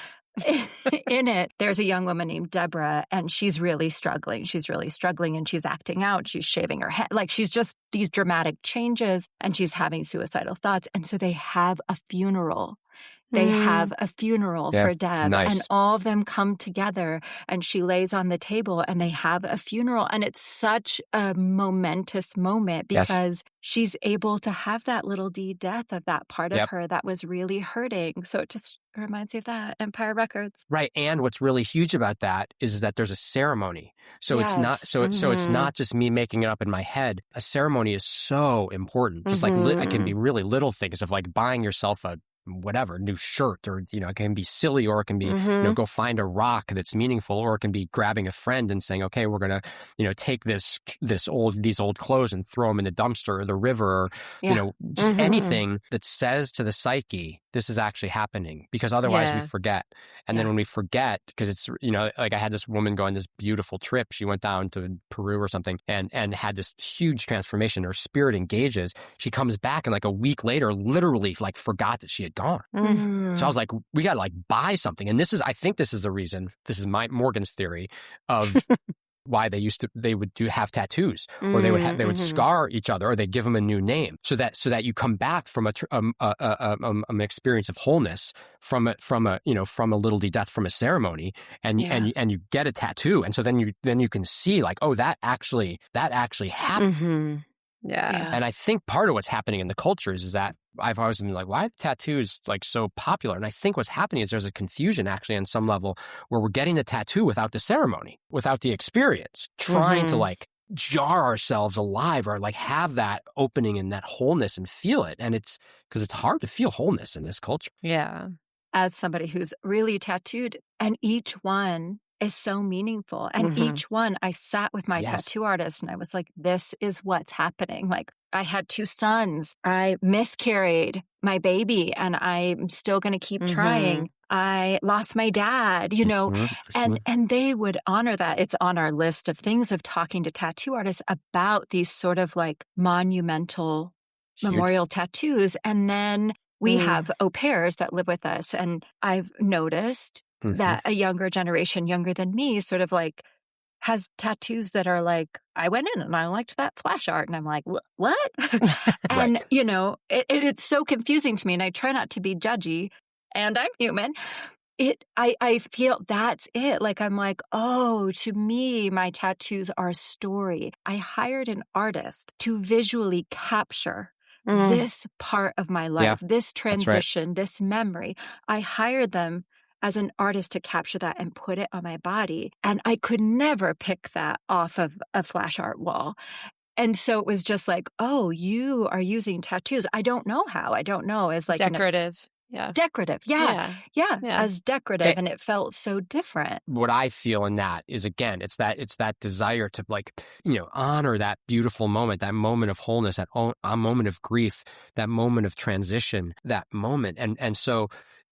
In it, there's a young woman named Deborah, and she's really struggling. And she's acting out. She's shaving her head. Like she's just these dramatic changes, and she's having suicidal thoughts. And so they have a funeral. They have a funeral for Deb, and all of them come together, and she lays on the table, and they have a funeral. And it's such a momentous moment because she's able to have that little D death of that part of her that was really hurting. So it just reminds me of that, Empire Records. Right. And what's really huge about that is that there's a ceremony. So it's not, it's not just me making it up in my head. A ceremony is so important. Just like it can be really little things of like buying yourself a new shirt, or it can be silly, or it can be go find a rock that's meaningful, or it can be grabbing a friend and saying, okay, we're gonna take these old clothes and throw them in the dumpster or the river, or just anything that says to the psyche this is actually happening, because otherwise we forget. And then when we forget, because it's like I had this woman go on this beautiful trip, she went down to Peru or something and had this huge transformation. Her spirit engages, she comes back, and like a week later literally like forgot that she had gone. So I was like, we got to like buy something. And I think this is the reason, this is Morgan's theory of why they would have tattoos, or they would scar each other, or they give them a new name, so that you come back from an experience of wholeness from a little D death, from a ceremony, and you get a tattoo, and so then you can see like, oh, that actually happened. And I think part of what's happening in the cultures is that I've always been like, why are the tattoos like so popular? And I think what's happening is there's a confusion actually on some level where we're getting the tattoo without the ceremony, without the experience, trying to like jar ourselves alive, or like have that opening and that wholeness and feel it. And it's because it's hard to feel wholeness in this culture. Yeah. As somebody who's really tattooed, and each one is so meaningful. And each one, I sat with my tattoo artist and I was like, this is what's happening. Like, I had 2 sons. I miscarried my baby, and I'm still going to keep trying. I lost my dad, For sure. and they would honor that. It's on our list of things of talking to tattoo artists about these sort of like monumental Huge. memorial tattoos. And then we Mm. have au pairs that live with us. And I've noticed Mm-hmm. that a younger generation, younger than me, sort of like has tattoos that are like, I went in and I liked that flash art. And I'm like, what? Right. And, it's so confusing to me. And I try not to be judgy, and I'm human. I feel that's it. Like, I'm like, oh, to me, my tattoos are a story. I hired an artist to visually capture Mm. this part of my Yeah, life, this that's right. transition, this memory. I hired them as an artist to capture that and put it on my body. And I could never pick that off of a flash art wall. And so it was just like, oh, you are using tattoos. I don't know how. I don't know, as like an Decorative. Yeah. decorative. Yeah. Yeah. Yeah. Yeah. As decorative. And it felt so different. What I feel in that is, again, it's that desire to, like, honor that beautiful moment, that moment of wholeness, a moment of grief, that moment of transition, that moment. And so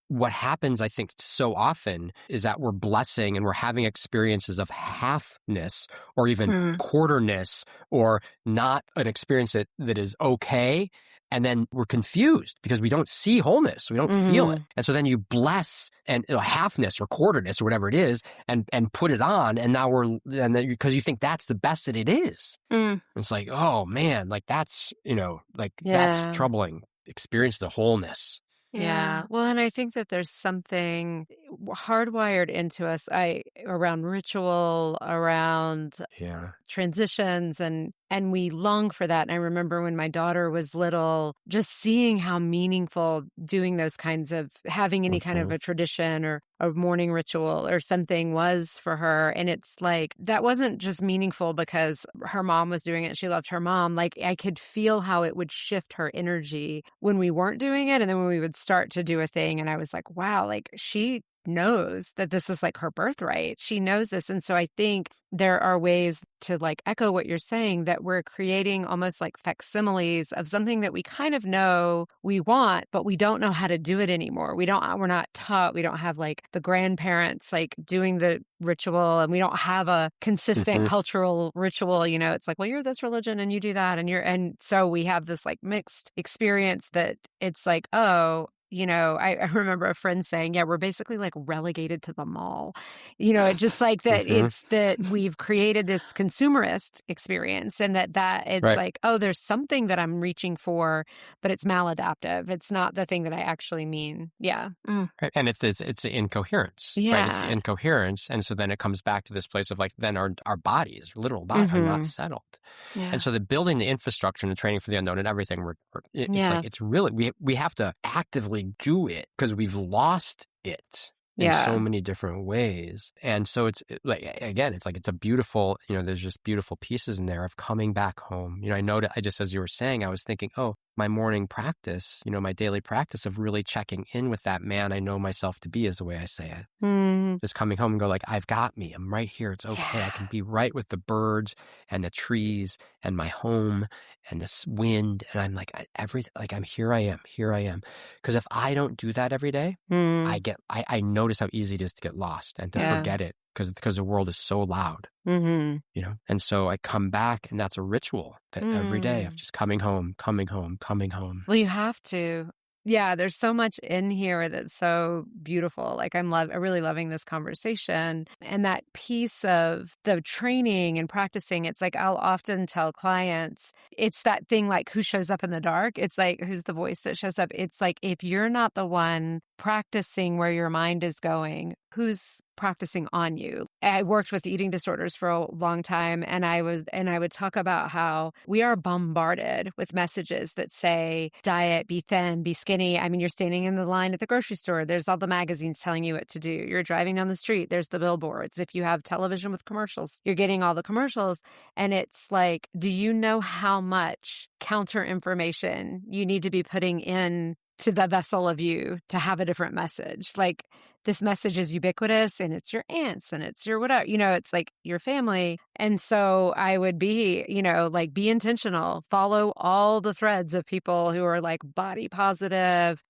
what happens, I think, so often is that we're blessing and we're having experiences of halfness or even Mm. quarterness, or not an experience that is okay. And then we're confused because we don't see wholeness. We don't feel it. And so then you bless and halfness or quarterness or whatever it is, and put it on. And now because you think that's the best that it is. Mm. It's like, oh man, like that's, that's Yeah. troubling. Experience the wholeness. Yeah. Well, and I think that there's something hardwired into us around ritual, around Yeah. transitions, and we long for that. And I remember when my daughter was little, just seeing how meaningful doing those kinds of having any kind of a tradition or a morning ritual or something was for her. And it's like that wasn't just meaningful because her mom was doing it. She loved her mom. Like I could feel how it would shift her energy when we weren't doing it. And then when we would start to do a thing, and I was like, wow, like she knows that this is like her birthright. She knows this. And so I think there are ways to like echo what you're saying, that we're creating almost like facsimiles of something that we kind of know we want, but we don't know how to do it anymore. We're not taught. We don't have like the grandparents like doing the ritual, and we don't have a consistent cultural ritual. It's like, well, you're this religion and you do that, and so we have this like mixed experience that it's like, oh, I remember a friend saying, yeah, we're basically like relegated to the mall. It's just like that it's that we've created this consumerist experience, and that it's Right. like, oh, there's something that I'm reaching for, but it's maladaptive. It's not the thing that I actually mean. Yeah. Mm. Right. And it's the incoherence, right? It's the Yeah. incoherence. And so then it comes back to this place of like, then our bodies, literal body, are not settled. Yeah. And so the building the infrastructure and the training for the unknown and everything, it's Yeah. like, it's really, we have to actively do it because we've lost it in Yeah. so many different ways. And so it's like, again, it's like, it's a beautiful, there's just beautiful pieces in there of coming back home. I know that just as you were saying, I was thinking, oh, my morning practice, my daily practice of really checking in with that man I know myself to be, is the way I say it. Just coming home and go like, I've got me. I'm right here. It's okay. I can be right with the birds and the trees and my home and this wind. And I'm like, I'm here I am. Because if I don't do that every day, I notice how easy it is to get lost and to forget it because the world is so loud. And so I come back, and that's a ritual that every day of just coming home. Well, you have to. Yeah, there's so much in here that's so beautiful. Like I'm really loving this conversation, and that piece of the training and practicing. It's like I'll often tell clients, it's that thing like who shows up in the dark. It's like who's the voice that shows up. It's like if you're not the one practicing where your mind is going, who's practicing on you? I worked with eating disorders for a long time, and I would talk about how we are bombarded with messages that say diet, be thin, be skinny. I mean, you're standing in the line at the grocery store, there's all the magazines telling you what to do. You're driving down the street, there's the billboards. If you have television with commercials, you're getting all the commercials. And it's like, do you know how much counter information you need to be putting in to the vessel of you to have a different message? Like this message is ubiquitous, and it's your aunts and it's your whatever, it's like your family. And so I would be, like be intentional, follow all the threads of people who are like body positive,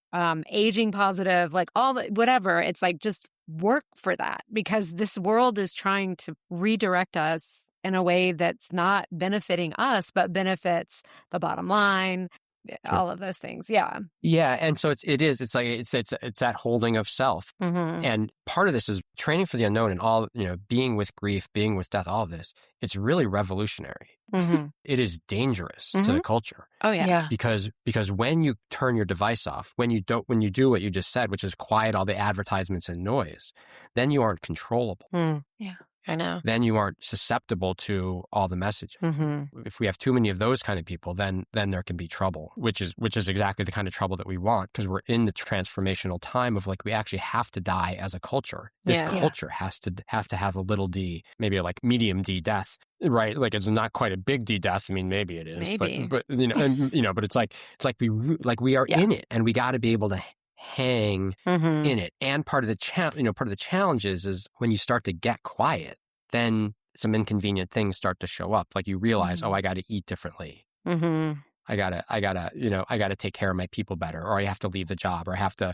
aging positive, like all the whatever. It's like just work for that, because this world is trying to redirect us in a way that's not benefiting us, but benefits the bottom line, Sure. all of those things. Yeah. Yeah. And so it's that holding of self. Mm-hmm. And part of this is training for the unknown and all, being with grief, being with death, all of this. It's really revolutionary. Mm-hmm. It is dangerous to Mm-hmm. the culture. Oh yeah. Because when you turn your device off, when you do what you just said, which is quiet all the advertisements and noise, then you aren't controllable. Yeah, I know. Then you aren't susceptible to all the messaging. Mm-hmm. If we have too many of those kind of people, then there can be trouble, which is exactly the kind of trouble that we want, because we're in the transformational time of like, we actually have to die as a culture. This culture has to have a little d, maybe like medium d death, right? Like it's not quite a big d death. I mean, maybe it is, Maybe. but but it's like we are in it, and we got to be able to hang in it. And part of the challenge is when you start to get quiet, then some inconvenient things start to show up. Like you realize, oh, I got to eat differently. Mm-hmm. I gotta take care of my people better, or I have to leave the job, or I have to,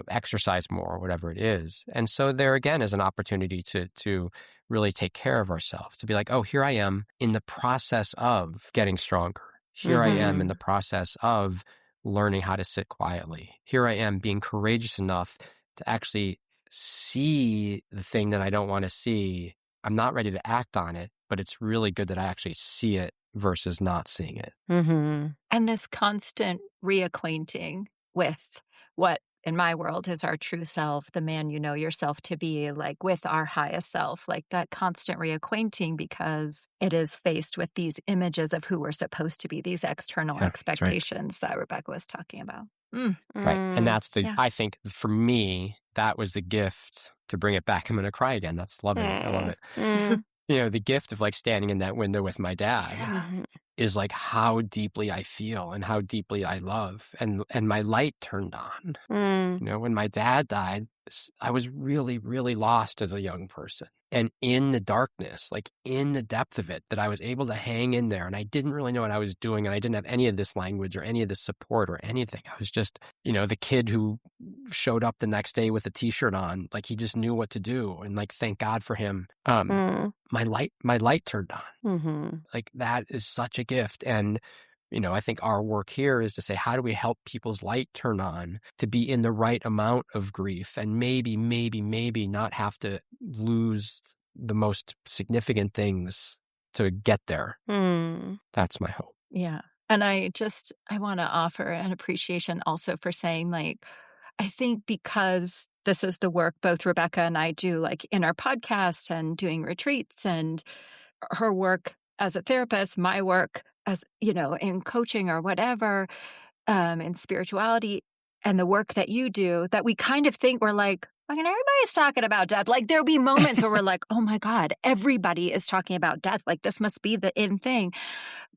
exercise more, or whatever it is. And so there again is an opportunity to really take care of ourselves, to be like, oh, here I am in the process of getting stronger. Here I am in the process of learning how to sit quietly. Here I am being courageous enough to actually see the thing that I don't want to see. I'm not ready to act on it, but it's really good that I actually see it versus not seeing it. Mm-hmm. And this constant reacquainting with what in my world is our true self, the man you know yourself to be, like with our highest self, like that constant reacquainting, because it is faced with these images of who we're supposed to be, these external expectations that Rebecca was talking about. Right. And that's I think for me, that was the gift to bring it back. I'm going to cry again. That's loving it. I love it. The gift of like standing in that window with my dad is like how deeply I feel and how deeply I love, and my light turned on. When my dad died, I was really, really lost as a young person. And in the darkness, like in the depth of it, that I was able to hang in there, and I didn't really know what I was doing, and I didn't have any of this language or any of this support or anything. I was just, the kid who showed up the next day with a t-shirt on, like he just knew what to do, and like, thank God for him. My light turned on. Like that is such a gift. And I think our work here is to say, how do we help people's light turn on to be in the right amount of grief, and maybe not have to lose the most significant things to get there. That's my hope. Yeah. And I want to offer an appreciation also for saying, like, I think because this is the work both Rebecca and I do, like in our podcast and doing retreats, and her work as a therapist, my work as, in coaching or whatever, in spirituality, and the work that you do, that we kind of think we're like, everybody's talking about death. Like there'll be moments where we're like, oh my God, everybody is talking about death. Like this must be the in thing.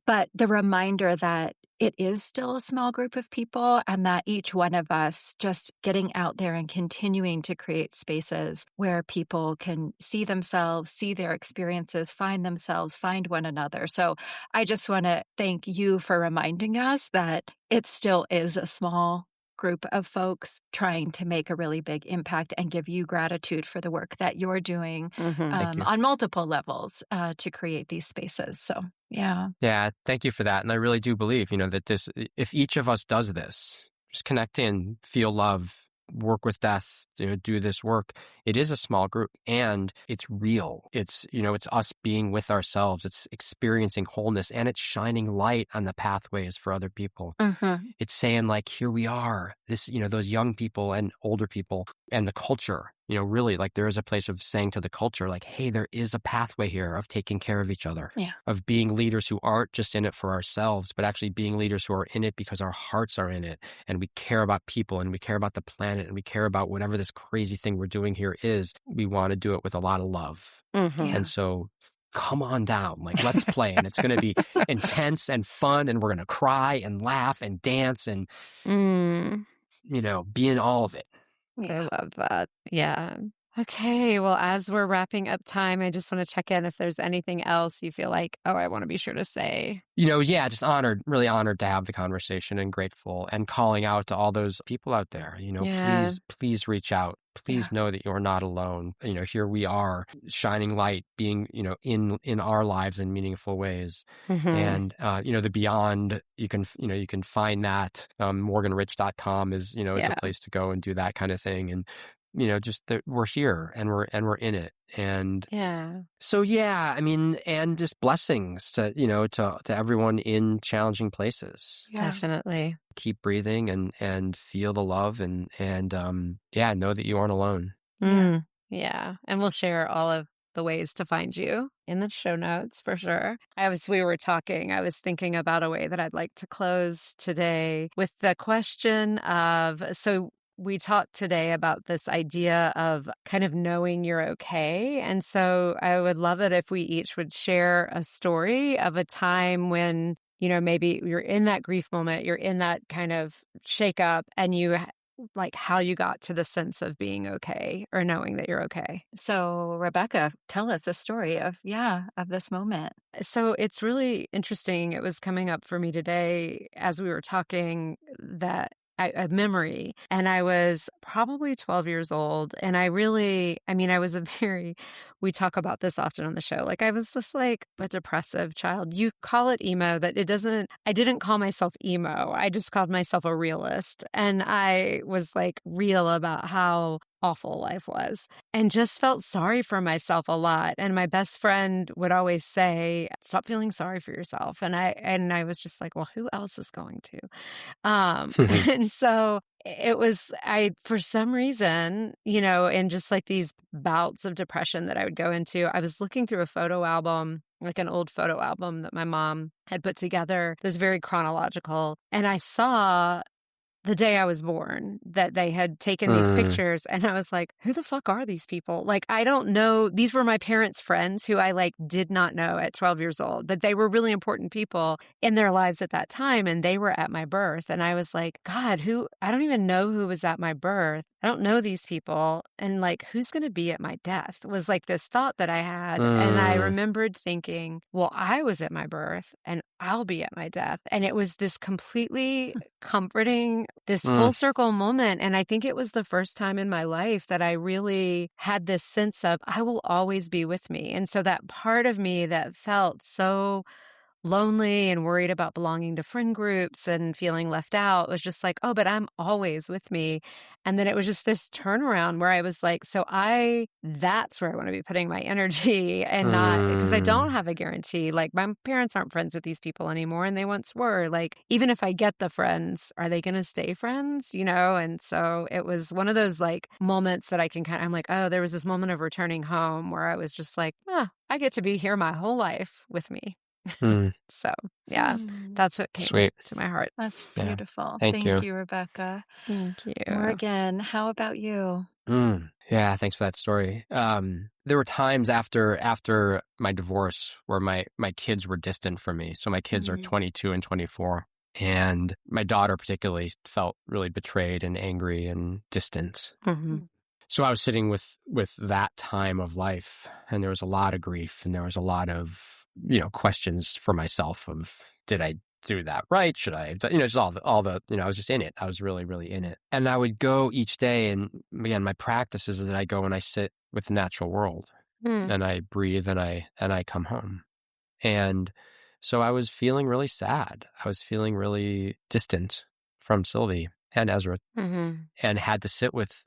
But the reminder that it is still a small group of people, and that each one of us just getting out there and continuing to create spaces where people can see themselves, see their experiences, find themselves, find one another. So I just want to thank you for reminding us that it still is a small group of folks trying to make a really big impact, and give you gratitude for the work that you're doing on multiple levels to create these spaces. So, yeah. Yeah, thank you for that. And I really do believe, that if each of us does this, just connect in, feel love, work with death, do this work, it is a small group, and it's real. It's, it's us being with ourselves. It's experiencing wholeness, and it's shining light on the pathways for other people. It's saying like, here we are, this, those young people and older people and the culture, really like there is a place of saying to the culture, like, hey, there is a pathway here of taking care of each other, of being leaders who aren't just in it for ourselves, but actually being leaders who are in it because our hearts are in it, and we care about people, and we care about the planet, and we care about whatever this crazy thing we're doing here is. We want to do it with a lot of love. And so come on down, like let's play, and it's going to be intense and fun, and we're going to cry and laugh and dance and be in all of it. I love that. Yeah. Okay, well, as we're wrapping up time, I just want to check in if there's anything else you feel like, oh, I want to be sure to say. Yeah, just honored, really honored to have the conversation and grateful, and calling out to all those people out there, Yeah. please reach out. Yeah. Please know that you're not alone. Here we are, shining light, being, in our lives in meaningful ways. Hmm. And, the beyond, you can find that. Morganrich.com is a Yeah. place to go and do that kind of thing. And, just that we're here and we're in it. And Yeah. so, yeah, I mean, and just blessings to everyone in challenging places. Yeah. Definitely. Keep breathing and feel the love yeah, know that you aren't alone. Yeah. Yeah. And we'll share all of the ways to find you in the show notes for sure. We were talking, I was thinking about a way that I'd like to close today with the question of, so we talked today about this idea of kind of knowing you're okay. And so I would love it if we each would share a story of a time when, maybe you're in that grief moment, you're in that kind of shakeup, and like how you got to the sense of being okay or knowing that you're okay. So, Rebecca, tell us a story of this moment. So it's really interesting. It was coming up for me today as we were talking that a memory, and I was probably 12 years old. And I was we talk about this often on the show. Like I was just like a depressive child. You call it emo, I didn't call myself emo. I just called myself a realist. And I was like real about how awful life was and just felt sorry for myself a lot. And my best friend would always say, stop feeling sorry for yourself. And I was just like, well, who else is going to? And so it was, for some reason, in just like these bouts of depression that I would go into, I was looking through a photo album, like an old photo album that my mom had put together. It was very chronological. And I saw the day I was born that they had taken these pictures, and I was like, who the fuck are these people? Like, I don't know. These were my parents' friends who I like did not know at 12 years old, but they were really important people in their lives at that time, and they were at my birth. And I was like, God, I don't even know who was at my birth. I don't know these people. And like, who's going to be at my death was like this thought that I had. And I remembered thinking, well, I was at my birth and I'll be at my death. And it was this completely comforting, this full circle moment. And I think it was the first time in my life that I really had this sense of I will always be with me. And so that part of me that felt so lonely and worried about belonging to friend groups and feeling left out was just like, oh, but I'm always with me. And then it was just this turnaround where I was like, that's where I want to be putting my energy and not because I don't have a guarantee. Like my parents aren't friends with these people anymore and they once were. Like, even if I get the friends, are they going to stay friends? And so it was one of those like moments that I'm like, oh, there was this moment of returning home where I was just like, I get to be here my whole life with me. So, yeah, that's what came Sweet. to my heart. That's beautiful. Yeah. Thank you, Rebecca. Thank you. Morgan, how about you? Yeah, thanks for that story. There were times after my divorce where my kids were distant from me. So my kids are 22 and 24. And my daughter particularly felt really betrayed and angry and distant. So I was sitting with that time of life, and there was a lot of grief, and there was a lot of questions for myself of, did I do that right? Should I, just all the I was just in it. I was really, really in it. And I would go each day, and again, my practice is that I go and I sit with the natural world, and I breathe, and I come home. And so I was feeling really sad. I was feeling really distant from Sylvie and Ezra, and had to sit with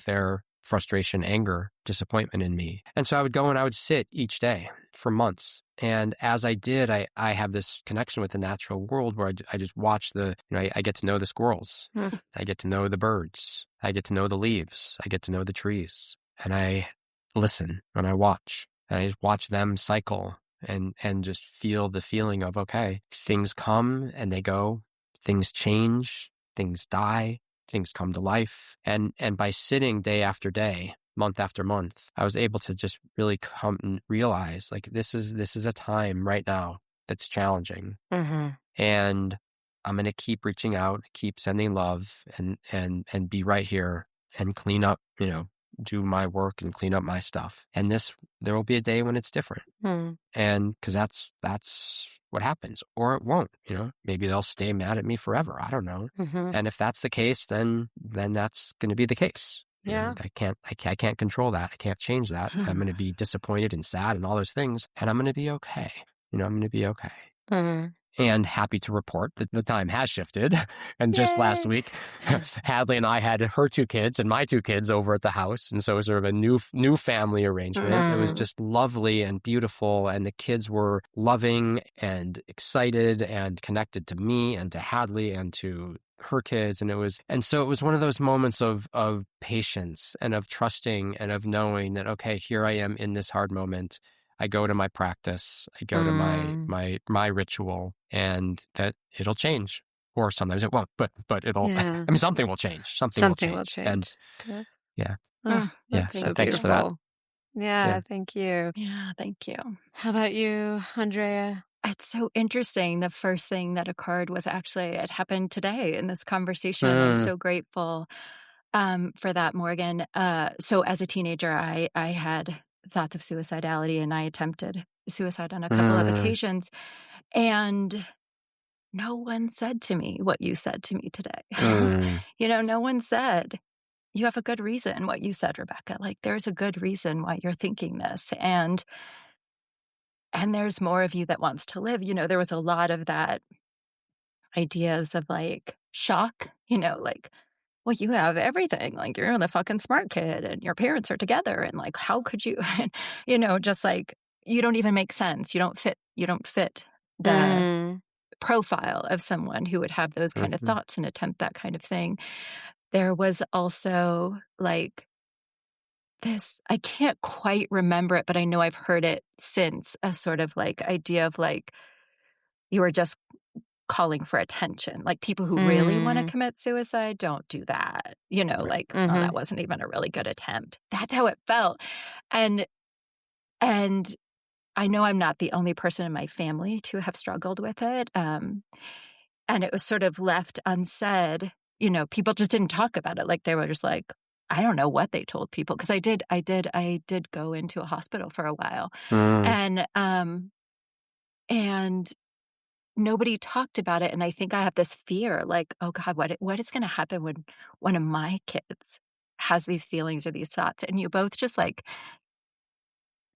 their frustration, anger, disappointment in me. And so I would go and I would sit each day for months. And as I did, I have this connection with the natural world where I just watch I get to know the squirrels. I get to know the birds. I get to know the leaves. I get to know the trees. And I listen and I watch. And I just watch them cycle and just feel the feeling of, okay, things come and they go. Things change. Things die. Things come to life. And by sitting day after day, month after month, I was able to just really come and realize, like, this is a time right now that's challenging. And I'm going to keep reaching out, keep sending love, and be right here and clean up, do my work and clean up my stuff. And there will be a day when it's different. And because that's what happens, or it won't, maybe they'll stay mad at me forever. I don't know. And if that's the case, then that's going to be the case. Yeah. I can't control that. I can't change that. I'm going to be disappointed and sad and all those things, and I'm going to be okay. I'm going to be okay. And happy to report that the time has shifted. And just last week, Hadley and I had her 2 kids and my 2 kids over at the house. And so it was sort of a new family arrangement. It was just lovely and beautiful. And the kids were loving and excited and connected to me and to Hadley and to her kids. And so it was one of those moments of patience and of trusting and of knowing that, okay, here I am in this hard moment. I go to my practice, I go to my ritual, and that it'll change. Or sometimes it won't, but it'll, something will change. Something will change. And So thanks for that. Yeah, thank you. Yeah, thank you. How about you, Andrea? It's so interesting. The first thing that occurred was actually, it happened today in this conversation. I'm so grateful for that, Morgan. So as a teenager, I had thoughts of suicidality, and I attempted suicide on a couple of occasions, and no one said to me what you said to me today. No one said, you have a good reason what you said, Rebecca. Like, there's a good reason why you're thinking this, and there's more of you that wants to live. There was a lot of that ideas of like shock, like, well, you have everything. Like, you're the fucking smart kid and your parents are together. And like, how could you, just like, you don't even make sense. You don't fit the profile of someone who would have those kind of thoughts and attempt that kind of thing. There was also like this, I can't quite remember it, but I know I've heard it since, a sort of like idea of like, you were just calling for attention. Like, people who really want to commit suicide don't do that. Like, oh, that wasn't even a really good attempt. That's how it felt. And I know I'm not the only person in my family to have struggled with it. And it was sort of left unsaid. People just didn't talk about it. Like, they were just like, I don't know what they told people. Because I did go into a hospital for a while. And nobody talked about it. And I think I have this fear, like, oh God, what is going to happen when one of my kids has these feelings or these thoughts? And you both just like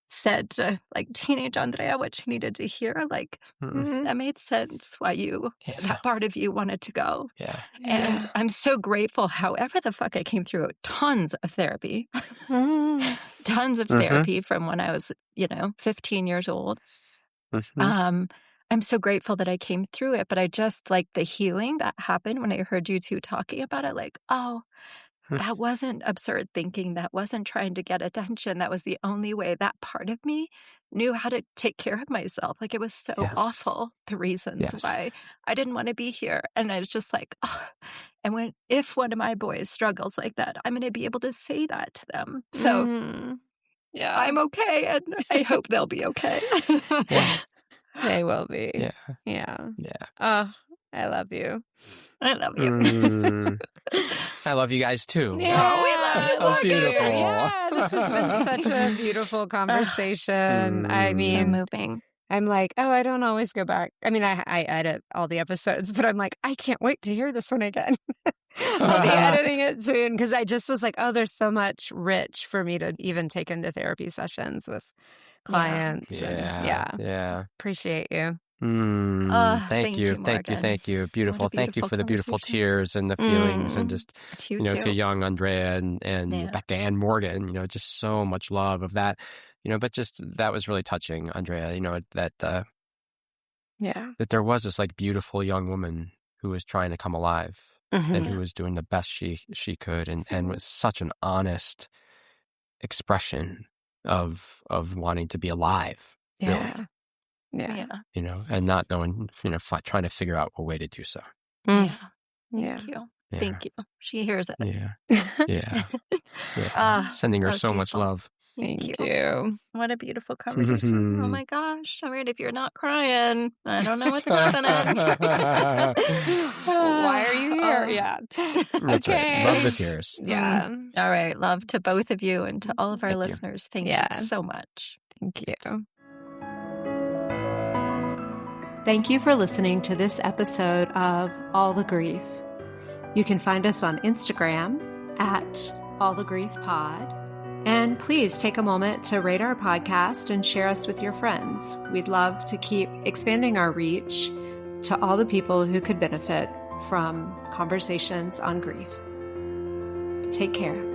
said to like teenage Andrea what she needed to hear. Like, that made sense why that part of you wanted to go. And I'm so grateful. However the fuck I came through tons of therapy, tons of therapy from when I was, 15 years old. I'm so grateful that I came through it, but I just like the healing that happened when I heard you 2 talking about it. Like, oh, that wasn't absurd thinking. That wasn't trying to get attention. That was the only way that part of me knew how to take care of myself. Like, it was so awful, the reasons why I didn't want to be here. And I was just like, oh. And if one of my boys struggles like that, I'm going to be able to say that to them. So I'm okay. And I hope they'll be okay. They will be. Yeah. Oh, I love you. I love you. I love you guys too. Yeah, we love you. Oh, beautiful. Yeah, this has been such a beautiful conversation. I mean, so moving. I'm like, oh, I don't always go back. I mean, I edit all the episodes, but I'm like, I can't wait to hear this one again. I'll be editing it soon, because I just was like, oh, there's so much rich for me to even take into therapy sessions with clients. Appreciate you. Thank you. Beautiful. Thank you for the beautiful tears and the feelings, and just to young Andrea and Rebecca and Morgan, just so much love of that, but just that was really touching, Andrea, that there was this like beautiful young woman who was trying to come alive and who was doing the best she could, and was such an honest expression of wanting to be alive. Really. Yeah. And not knowing, trying to figure out a way to do so. Thank you. Thank you. She hears it. Sending her so much love. Thank you. Thank you. What a beautiful conversation. Oh my gosh. All right. If you're not crying, I don't know what's happening. Why are you here? Oh. Yeah. That's right. Love the Okay. tears. Yeah. All right. Love to both of you and to all of our Thank you. listeners. Thank you Yeah. so much. Thank you. Thank you for listening to this episode of All the Grief. You can find us on Instagram at All the Grief Pod. And please take a moment to rate our podcast and share us with your friends. We'd love to keep expanding our reach to all the people who could benefit from conversations on grief. Take care.